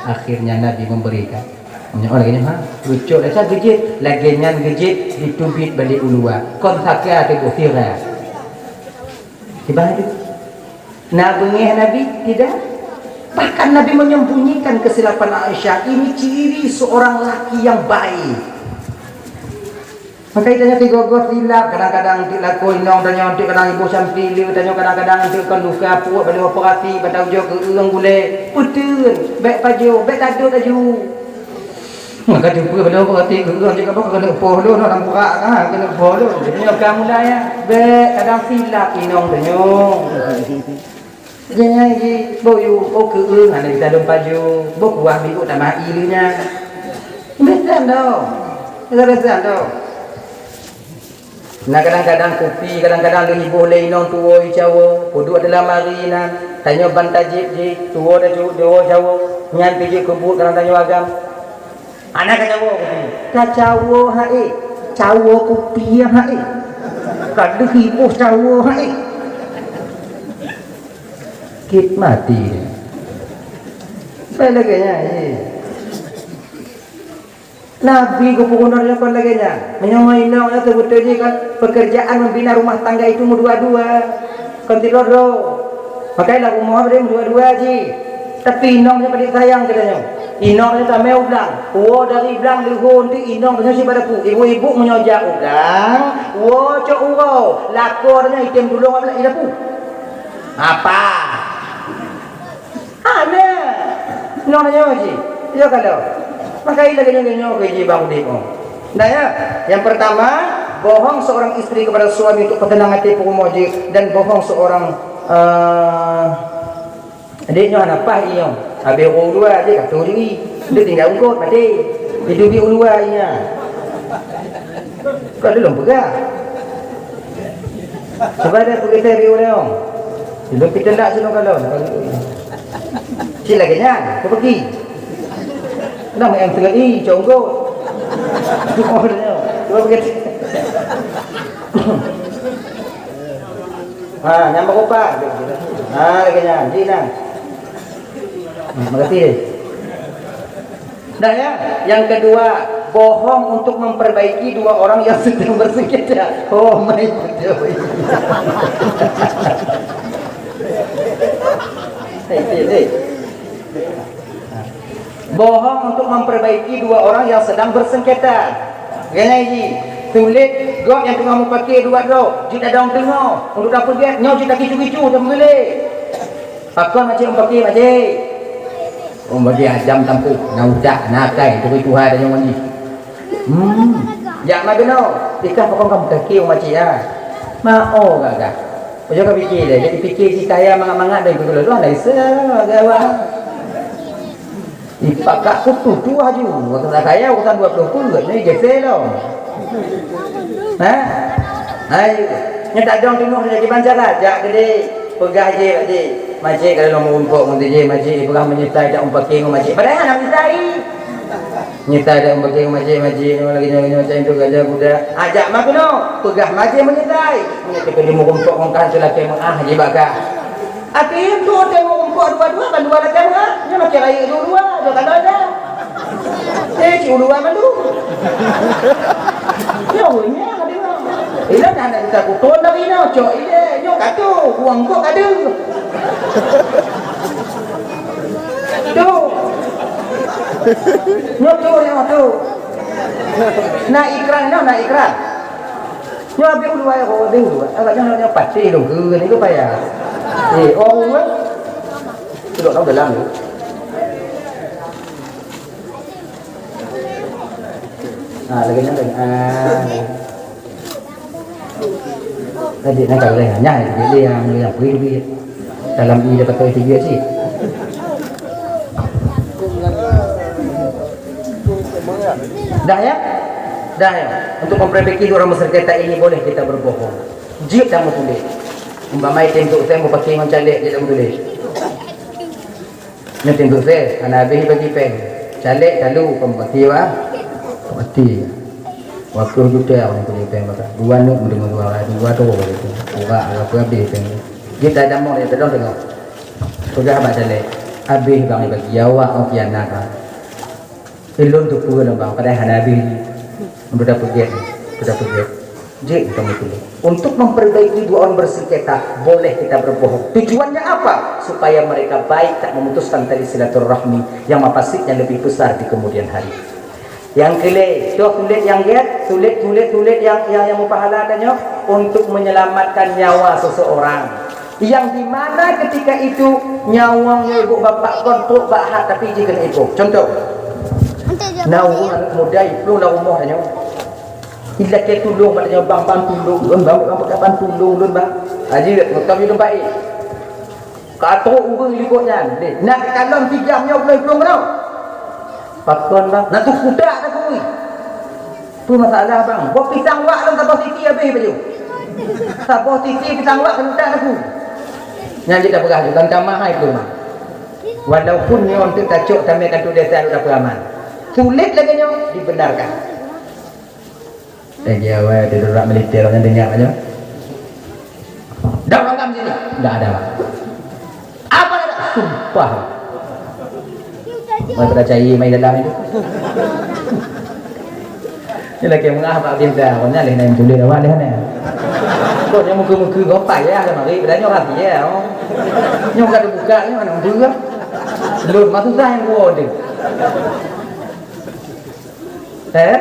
S2: Akhirnya Nabi memberikan. Orang lagi ni lucu dah saya gejit laginya gejit ditubit balik ulua kon sakya te gofira tiba itu nak bengih Nabi tidak bahkan Nabi menyembunyikan kesilapan Aisyah. Ini ciri seorang laki yang baik. Maka itanya tiga gos silap kadang-kadang dilakoi nong tanya untuk kadang ibu sampai liu tanya kadang-kadang untuk kon luka puak balik operasi batau jo ke urang gule putun baik paju baik tadu maka jumpa pada perhati gerang cakap apa kena polo nak dalam perak kena polo jadi kamu dah ya kadang silap inong tanyong jangan lagi boyu ke urang ada kita dalam baju kuah minggu tak mahi nya besan dah
S4: Nah kadang-kadang kopi, kadang-kadang le ibu le inong tua Jawa, duduk dalam marinan, tanya bantajib je, tua dah Jawa, nyan pergi kebut kadang tanya agam. Anak kata Jawa kopi. Ka Jawa hae. Jawa kopi hae. Kada hibuh Jawa hae. Kit mati. Saya laganya Nabi gubernur yang laganya menyomainau na sebetulnya kan pekerjaan membina rumah tangga itu dua-dua. Kan tidur do. Makanya rumah dia dua-dua je. Tapi inongnya paling sayang katanya. Inongnya tak mau ulang. Wo dari ulang lihun ti inong dengan si padaku. Ibu-ibu menyojak ulang. Wo cok uro. Lakornya item dulu ngapa lagi dapu. Apa? Ada. Inongnya je. Iya kalau. Maka ini lagi keji bang Diko. Nah ya, yang pertama bohong seorang istri kepada suami untuk ketenangan hati pemuji dan bohong seorang adiknya anak apa iyo. Habis ulua dia kata diri, dia tinggal ungkut mati. Hidup di ulua iya. Kau belum pegang. Sebab dia pergi teri ulua. Belum kita nak sino kalau. Sila kenya, kau pergi. Nama yang tengah ni conggo. Orangnya. Cuba begitu. Nyambak apa? Lagi nyan, Cina. Makasih. Nah ya, yang kedua, bohong untuk memperbaiki dua orang yang sedang bersengketa. Oh my God. Bohong untuk memperbaiki dua orang yang sedang bersengketa. Gana ini, tulis gok yang tengah mau pakai dua do, jika daun tengah, untuk dapur dia, nyaw jika kicu-kicu dan boleh. Pakon macam pakai macam. Bagi ajam tampu, naudak, nakai, itu Tuhan dan yang mandi. Jak magno, ikah pakon kamu kaki macam ya. Mau gak? Ojo ka fikir deh, jadi fikir si kaya mangat-mangat dari dulu tu ada isa gawa. Ipak kutu tu aju. Waktu nak kaya urusan 20 pun ni gesel lo. Hai, nya tak dong tengok jadi bancara, jak gede pegah je tadi. Macik kalau mau umpuk mun je macik pegah menyertai tak umpak king macik. Padahal nak menyertai. Nyertai tak umpak king macik lagi macam itu gajah kuda. Ajak mak no, pegah macik menyertai. Menyertai ke mau umpuk ngkan selaki je bakah. Akhirnya tu tengok umpuk dua-dua kan dua lagi nya macam raya dua-dua, dua kalau ada. Ci dua malu. Yo nya kadang. Ila nak kita kuton dari no, cok ile nyo katu, buang kok kadu. Tu. Nyo tu. Nak ikran. Nyo habis dua ya kau dulu. Agaknya nyo pasti dong ke ni ke payah. Orang kan duduk tahu dalam tu. Lagi nak tadi nak kau leh nyai dia yang pergi dalam ini dapat tahu tiga sih. Dah ya. Untuk memperbaiki orang bersengketa ini boleh kita berbohong. Jika kamu tulis. Umpamai tengok saya mau pakai dengan calik dia tak boleh. Ni tengok saya, anak habis bagi pen. Calik lalu pakai mati. Waktu kita orang pakai pen maka dua nuk mendengar dua tu begitu. Aku habis pen. Dia tak ada mau dia tolong tengok. Sudah abang calik. Habis bang bagi awak au kiana kan. Elon tu pun bang pada habis. Sudah pergi. Jadi kamu pilih. Untuk memperbaiki dua orang bersengketa, boleh kita berbohong. Tujuannya apa? Supaya mereka baik, tak memutuskan tali silaturahmi yang mapasitnya lebih besar di kemudian hari. Yang kelima, tulis yang get, tulis yang mempahalakannya untuk menyelamatkan nyawa seseorang. Yang dimana ketika itu nyawanya ibu bapak kontruk bahat tapi jika ibu. Contoh, nawu anak muda itu lah umur hanya. Ila ke tulung maknanya bang tulung bang tulung bang. Haji kami tu baik. Kata urang ikutnya. Nak kalon 3 nya boleh belum tau. Pakon bang. Nak tu kuda dah koi. Tu masalah bang. Buat pisang wak dalam tabah titi habis baju. Tabah titi pisang wak kena tak aku. Yang kita pegah juga tak mahal tu mah. Walaupun ni orang tu tacuk kami akan tu desa ada peraman. Sulit lagi nyo dibenarkan. Lagi awal dia dorak militer orang dengar aja. Dah orang sini. Enggak ada bang. Apa ada? Sumpah. Mai percaya mai dalam itu. Ni lagi mengah Pak Binda, orangnya leh nak tulis awak leh ni. Kok yang muka-muka gopai ya, ada mari bedanya orang dia. Nyo kada buka ni mana dia. Belum masuk dah yang gua dia. Dia.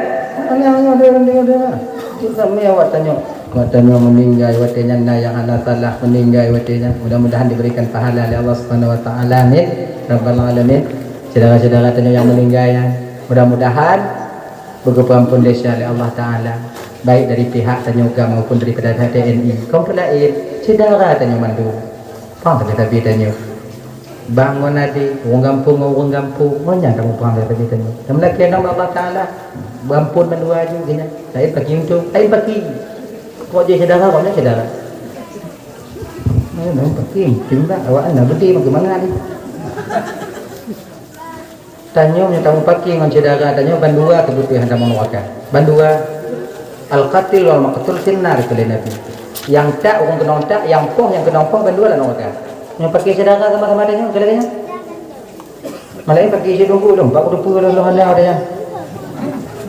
S4: Kita mai awak tanya. Watanya meninggal, watanya yang anak salah meninggal, watanya mudah-mudahan diberikan pahala oleh Allah Subhanahu Wa Taala. Amin. Rabbal alamin. Saudara-saudara tanya yang meninggal ya, mudah-mudahan berkepampun dosa oleh Allah Taala, baik dari pihak Tanyoga maupun daripada TNI. Kaum lain, saudara tanya mandu. Faham tak tapi tanya. Bangun nadi, orang kampung, mana kamu faham tak tapi tanya. Dan lagi nama Allah Taala, bampun mendua juga. Saya bagi untuk, saya bagi. Kok je saudara, kau ni saudara. Mana bagi? Tengok awak anda berdiri bagaimana ni? Tanya yang tamu paki dengan saudara, tanya bandua kebutuhan tamu wakil. Bandua al-qatil wal maqtul finnar kali Nabi. Yang tak orang kena tak, yang poh bandua lah wakil. Yang paki saudara sama-sama tanya kali-kali. Malah paki saya tunggu dong, pak rupu lah ada.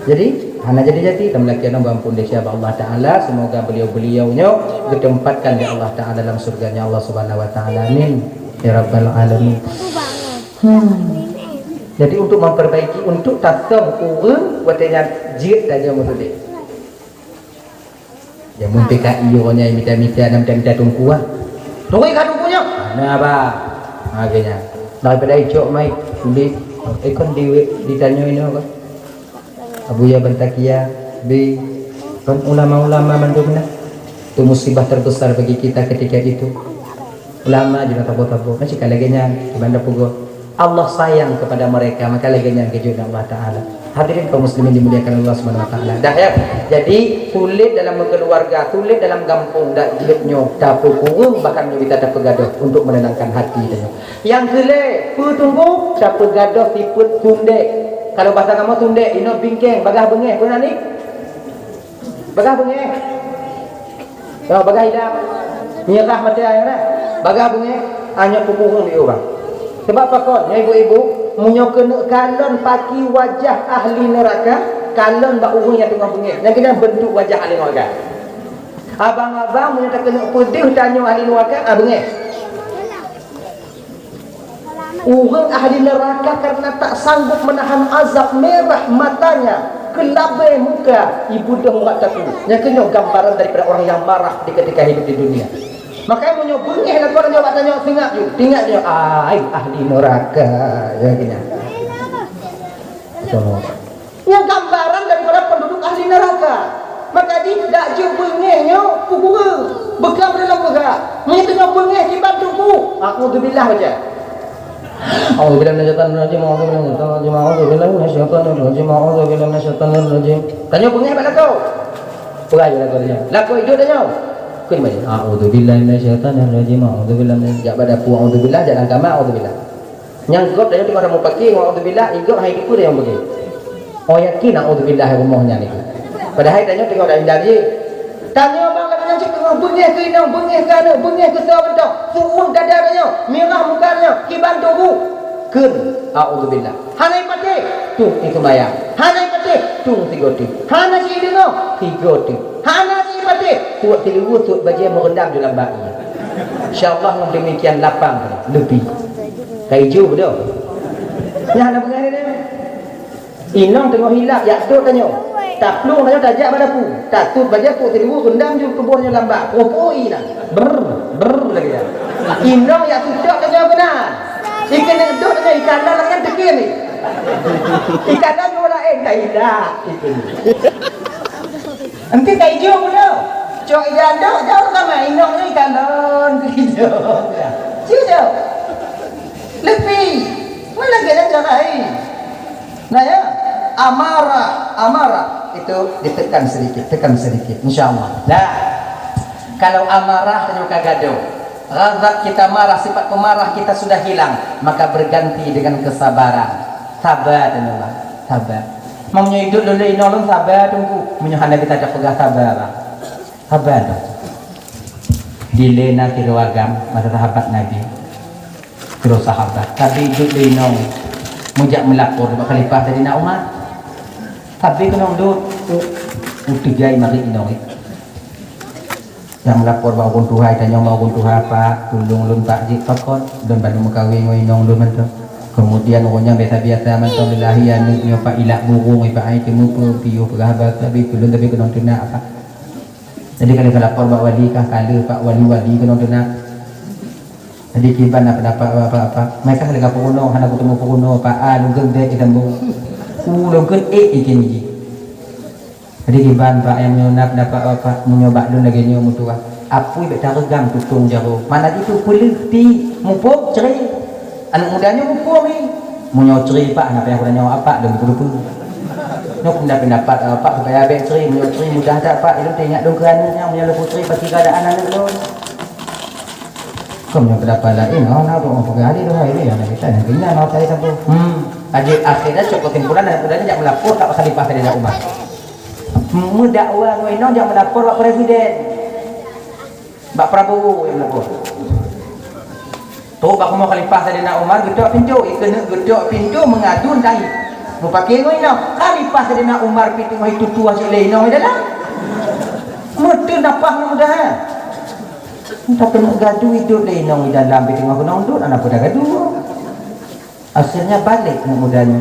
S4: Jadi hana jadi tamlaki ana ampun desya Allah Taala, semoga beliau-beliaunya ditempatkan di Allah Taala dalam surganya Allah Subhanahu Wa Taala. Amin ya rabbal alamin. Jadi untuk memperbaiki, untuk tasam orang watanya jid saja mudah. Ya mun PKI orangnya minta minta tungku ah. Tunggu kan tungkunya. Nah apa? Akhirnya daripada icok mai di ikon ditanya ini apa? Abuya Bantakia B ulama-ulama mandumna itu musibah terbesar bagi kita ketika itu. Ulama juga tabu-tabu masih kalaginya di banda pugo Allah sayang kepada mereka, maka laginya kejut Allah Taala. Hadirin kaum muslimin dimuliakan Allah Subhanahu Wa Taala. Dah ya. Jadi sulit dalam keluarga, sulit dalam kampung dak jilidnyo dapur kurung bahkan kita dapat gaduh untuk menenangkan hati dia. Yang kele tunggu dapat gaduh tiput tunde. Kalau bahasa kamu tunde, ino bingkeng, bagah bengeh, pernah ni? Bagah bengeh. Oh, bagah hidup. Nyerah mati airnya. Bagah bengeh, hanya pupung di orang. Sebab apa kau? Ya ibu-ibu, munyo kena kalon paki wajah ahli neraka, kalon bak urung yang tengah bengeh. Yang kena bentuk wajah ahli neraka. Abang-abang munyo tak kena putih tanya ahli neraka, bengeh. Orang ahli neraka karena tak sanggup menahan azab, merah matanya, kelabai muka, ibu dah muka takut. Yang kena gambaran daripada orang yang marah di ketika hidup di dunia. Makanya menyebutnya lah orang jawab tanya tinggal dia ahli neraka ya kena. Yang gambaran daripada penduduk ahli neraka. Maka dia tak jumpa bengehnya pukul bekam dalam begak. Mengetengah bengeh di bantuku. Aku tu billah baca. Auzubillahi minasyaitonir rajim. Tanya bengeh pada kau. Perai lah kau dia. Lah kau hidup tanya. Kau ni baca. Auzubillahi minasyaitonir rajim. Auzubillahi jak pada pu auzubillah jalan kamar auzubillah. Nyangkut tanya tengok ada mau pakai auzubillah ikut hai itu dia yang pergi. Oh yakin auzubillah rumahnya ni. Padahal tanya tengok dah jadi. Tanya bang katanya tengok bengeh ke ino, bengeh ke ana, bengeh ke sawah bentuk. Suun dada tanya, merah mukanya, kiban tubuh. Kun auzubillah. Hanai pate, tu itu bayar. Hanai pate, tu 3 ti. Hana si dengo, 3 ti. Hana si pate, kuat tilu tu baje merendam dalam bayi. Insyaallah dengan demikian lapang lebih. Kaiju betul. Yang ada bengeh ni. Inang tengok hilap, yak duk tanya. Tak pelung tanya tajak pada pu. Tak tu baca tu tilu rendam je tubuhnya lambat. Popoi nak. Ber lagi ya. Inang yak sudak tanya benar. Ikan yang duk tanya ikan lah kan tekir ni. Ikan lah dua lain tak hilang. Nanti tak hijau pun dah. Cok ikan duk jauh sama inang ni ikan don hijau. Hijau. Lebih. Mana lagi nak cakap ni? Nah ya. Amara itu ditekan sedikit, tekan sedikit, insyaallah. Nah, kalau amarah dan gaduh, ghadab kita marah, sifat pemarah kita sudah hilang, maka berganti dengan kesabaran. Sabar dan Allah, sabar. Mau hidup dulu inolong sabar tunggu, menyuhana kita ada pegah sabar. Sabar. Dilena kirwagam masa sahabat Nabi. Terus sahabat, tapi hidup inong mujak melapor di khalifah dari Umar. Tapi kena duduk utigai mari inong yang melapor bawa pun Tuhan tanya mau pun Tuhan apa tolong lun Pak Jik pakot dan bantu mengkawin inong lun mentu. Kemudian orangnya biasa-biasa mantan lelahi yang Pak ilak burung Pak ai temu piu perhabat tapi belum tapi kena tuna apa. Jadi kalau lapor Pak Wali kah kala Pak Wali kena tuna. Jadi kiban apa mereka kalau puno hana ketemu puno Pak A lungkeun teh kita bu. Lungkeun ikin iki. Jadi kiban Pak yang menyunat dapat apa menyoba dulu lagi nyoba mutua. Apui beta regam tutung jaro. Mana itu kulit ti mupuk cerai. Anak mudanya mumpung ni mau ceri Pak apa yang nyawa apa dan betul-betul nak pendapat Pak supaya abek ceri mau ceri mudah tak Pak itu tengok dong kerananya punya lepas ceri pasti keadaan anak lo kau punya pendapat lain nak mau pergi hari tu hari ni yang kita nak kenyang nak saya satu adik akhirnya cukup timbulan dan mudahnya jangan melapor tak khalifah dari Umar mendakwa ngono jangan melapor Pak Presiden Pak Prabowo yang melapor. Tuh bak mau khalifah Sayyidina Umar gedok pintu, kena gedok pintu mengadu dai. Mau pakai ngono, khalifah Sayyidina Umar pintu itu tua silai no adalah. Mesti dapat mudah. Tapi nak gaduh hidup lain no dalam pintu ngono ndut anak pada gaduh. Akhirnya balik nak mudahnya.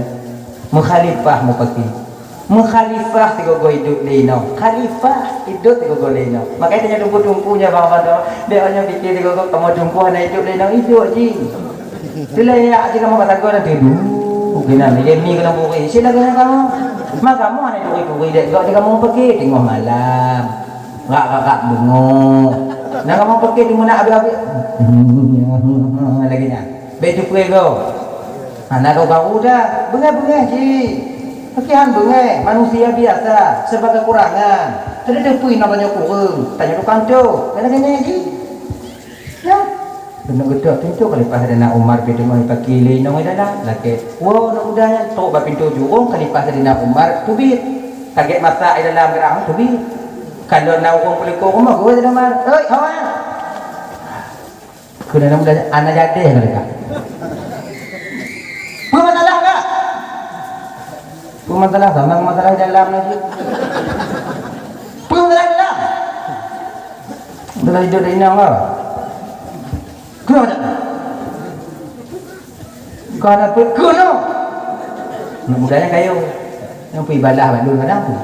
S4: Mukhalifah mau pakai. Mukhalifah tiga go hidup lain no. Khalifah hidup tiga go lain no. Makanya tanya tumpu-tumpunya bang-bang dia hanya fikir tiga go kamu tumpu hanya hidup lain no hidup je. Sila ya aja kamu kata go nanti dulu. Gina ni demi kena buri. Sila kena kamu. Mak kamu hanya buri-buri dek go kamu pergi tengok malam. Rak bengok. Nak kamu pergi di mana habis-habis. Lagi nya. Betu pergi go. Anak kau baru dah. Bengah-bengah je. Pakihan bengai, manusia biasa, sebab kekurangan. Tadi dia pui namanya kurang, tanya tukang tu, kena lagi. Ya, benar betul pintu kalau pas ada nak Umar pintu mau pakai lenong dah, laki. Wow, nak mudahnya tu bab pintu jurung kalau pas ada nak Umar tubit. Kaget masa dalam gerang tubit. Kalau nak urung kulit kurung mah gue dah mar. Oi, kawan. Kena mudahnya anak jadi mereka. Masalah sama masalah dalam lagi. Masalah dalam. Masalah hidup ini apa? Kenapa? Karena kuno. Nak mudahnya kayu. Yang pergi ibadah bandu kadang tu.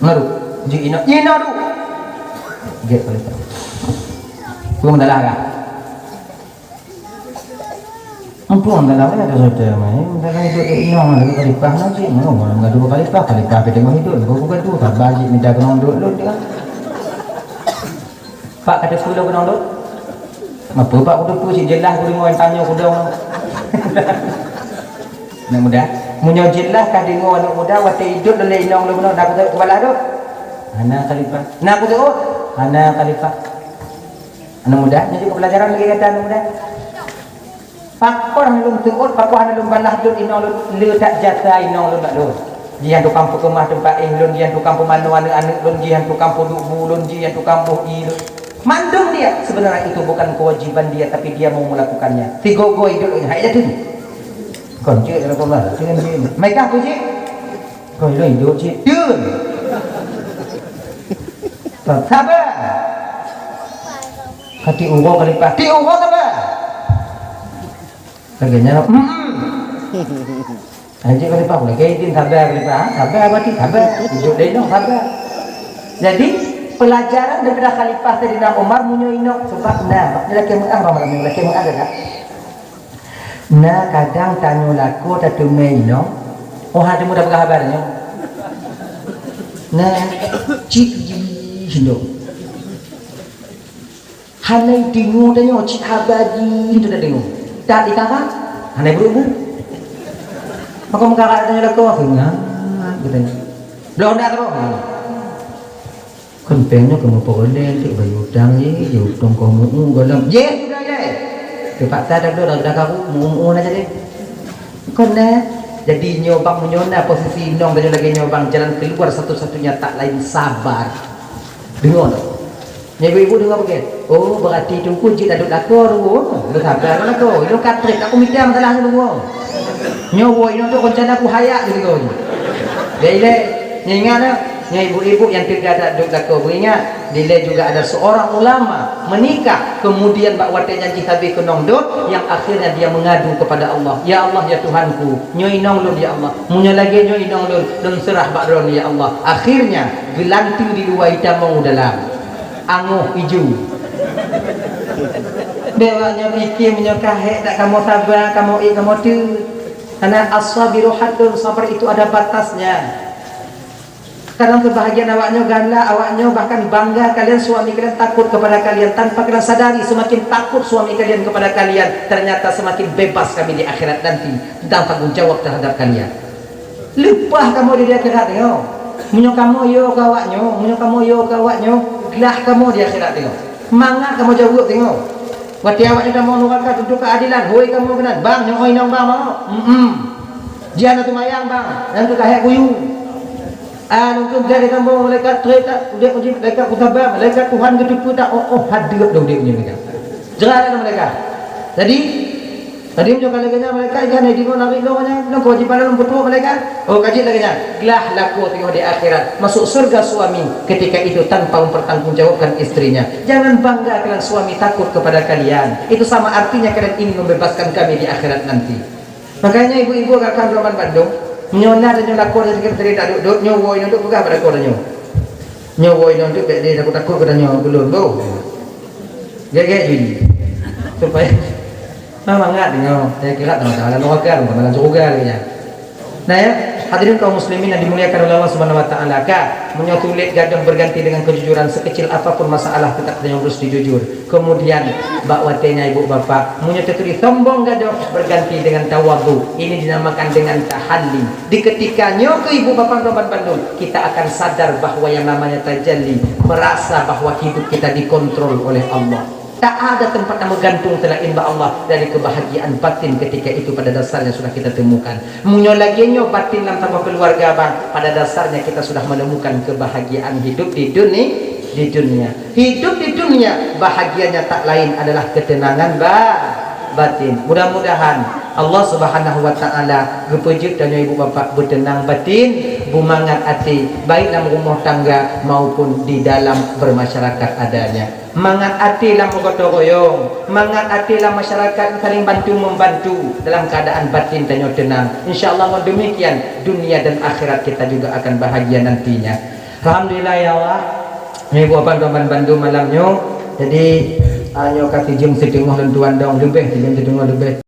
S4: Ngaru. Ji ina tu. Get boleh. Ku masalah kan? Ampun dalam ada saja main dalam hidup ini orang lagi khalifah nanti mana orang dua khalifah pada tengok hidup bukan tu tak bagi minta kena duduk lu dia Pak kata sekolah kena duduk apa Pak kudu tu si jelas kudu mau tanya kudu nak mudah munyo jelas ka dengo anak muda wate hidup dalam inong lu benar nak tu kepala tu anak khalifah nak tu anak khalifah anak muda jadi pelajaran lagi kata anak muda Pakor halum tuut, pakor halum balah dut inong lu tak jasa inong lu nak lu. Dia tukang pekemah tempat lun, dia tukang pemanu anak-anak lun, dia tukang pudubu lun, dia tukang buhi lun. Mandung dia. Sebenarnya itu bukan kewajiban dia, tapi dia mau melakukannya. Tigogo hidup ini, hai dah tu. Kon cik dalam kamar, dengan dia. Mereka apa cik? Kau hidup cik. Dun. Sabar. Kati urung khalifah. Ti urung sabar. Kerjanya aja khalifah boleh kaitin sabar sabar berarti sabar hidup dia dong sabar. Jadi pelajaran daripada khalifah Sayyidina Umar munyo inok sebab nah lelaki mengah malam lelaki mengah dah. Nah kadang tanya laku tatu maino oh ada mudah berkabarnya. Nah cik hidup hanai tingu tanya cik habadi itu dah dengung. Tak dikakak, aneh berumur. Maka mengkakak tanya laku akhirnya katanya. Belum dah terus. Kan pengen kamu pokoknya tu bayudang je, judang kamu galam. Je sudah je. Cepat tak dah kamu mu aja deh. Kan jadi nyobang menyona posisi nong dan lagi nyobang jalan keluar satu-satunya tak lain sabar. Dengar tak? Ibu-ibu dengar begitu. Oh berarti tu kunci dah duduk lakor tu. Lu sabar lakor. Itu katrik aku minta masalahnya lu. Nyowo ini tu rencana aku hayak jadi kau ni. Dia ingat tak? Ibu-ibu yang tidak ada duduk lakor beringat. Dia juga ada seorang ulama menikah kemudian bak watak janji habis ke nong dot yang akhirnya dia mengadu kepada Allah. Ya Allah ya Tuhanku, nyoi nong lun ya Allah. Munya lagi nyoi nong lun dan serah bak ron ya Allah. Akhirnya gelantu di luar hitam mau dalam. Anguh hijau. Dewanya mikir menyokah tak kamu sabar, kamu tu. Karena as-sabiru haddun, sabar itu ada batasnya. Kadang kebahagiaan awaknya ganda, awaknya bahkan bangga kalian suami kalian takut kepada kalian tanpa kalian sadari. Semakin takut suami kalian kepada kalian, ternyata semakin bebas kami di akhirat nanti tentang tanggung jawab terhadap kalian. Lupa kamu di akhirat tengok. Munyo kamu yo kawaknya, munyo kamu yo kawaknya, gelah kamu di akhirat tengok. Mangga kamu jawab tengok. Wati awaknya dah mau nuraka duduk keadilan, hoi kamu benar. Bang, nyoi nang bang mau. Jiana tu mayang bang, yang tu kahek kuyu. Nunggu dari kamu malaikat terita, dia uji malaikat kutabar, malaikat Tuhan ketipu tak. Oh hadir dong dia punya mereka. Jangan ada mereka. Jadi tadi menjawab lagi mereka jangan di mana lagi namanya, nak kewajiban dalam betul mereka. Oh kaji lagi gelah laku tengok di akhirat, masuk surga suami ketika itu tanpa mempertanggungjawabkan istrinya. Jangan bangga kalian suami takut kepada kalian. Itu sama artinya kalian ingin membebaskan kami di akhirat nanti. Makanya ibu-ibu akan Roman Bandung nyona dan nyona kor dari tak duduk nyowo ini duduk pegah pada kor nyowo. Nyowo ini duduk dia takut pada nyowo belum tu. Gaya jadi supaya memang nggak dengar. Saya kira teman-teman lokal, teman-teman juga lagi. Nah ya, hadirin kaum muslimin yang dimuliakan oleh Allah Subhanahu wa taala, menyotulit gadang berganti dengan kejujuran sekecil apapun masalah tetap yang harus dijujur. Kemudian bak watenya ibu bapak menyotuli sombong gadang berganti dengan tawadhu. Ini dinamakan dengan tahalli. Di ketikanya ke ibu bapak Roman Bandung, kita akan sadar bahwa yang namanya tajalli, merasa bahwa hidup kita dikontrol oleh Allah. Tak ada tempat yang bergantung selain Allah dari kebahagiaan batin ketika itu pada dasarnya sudah kita temukan. Munyo lagi nyo batin dalam tambah keluarga bang, pada dasarnya kita sudah menemukan kebahagiaan hidup di dunia. Hidup di dunia bahagianya tak lain adalah ketenangan batin. Mudah-mudahan Allah Subhanahu wa taala gepejut dan ibu bapak bertenang batin, bumangat hati baik dalam rumah tangga maupun di dalam bermasyarakat adanya. Mangat hati lah menggotong royong, mangat hati lah masyarakat saling bantu membantu dalam keadaan batin dan tenang. Insyaallah demikian dunia dan akhirat kita juga akan bahagia nantinya. Alhamdulillah ya Allah. Ibu bapak Roman Bandung malamnya. Jadi nyo kasih jam setengah dan tuan dong lebih, jam setengah lebih.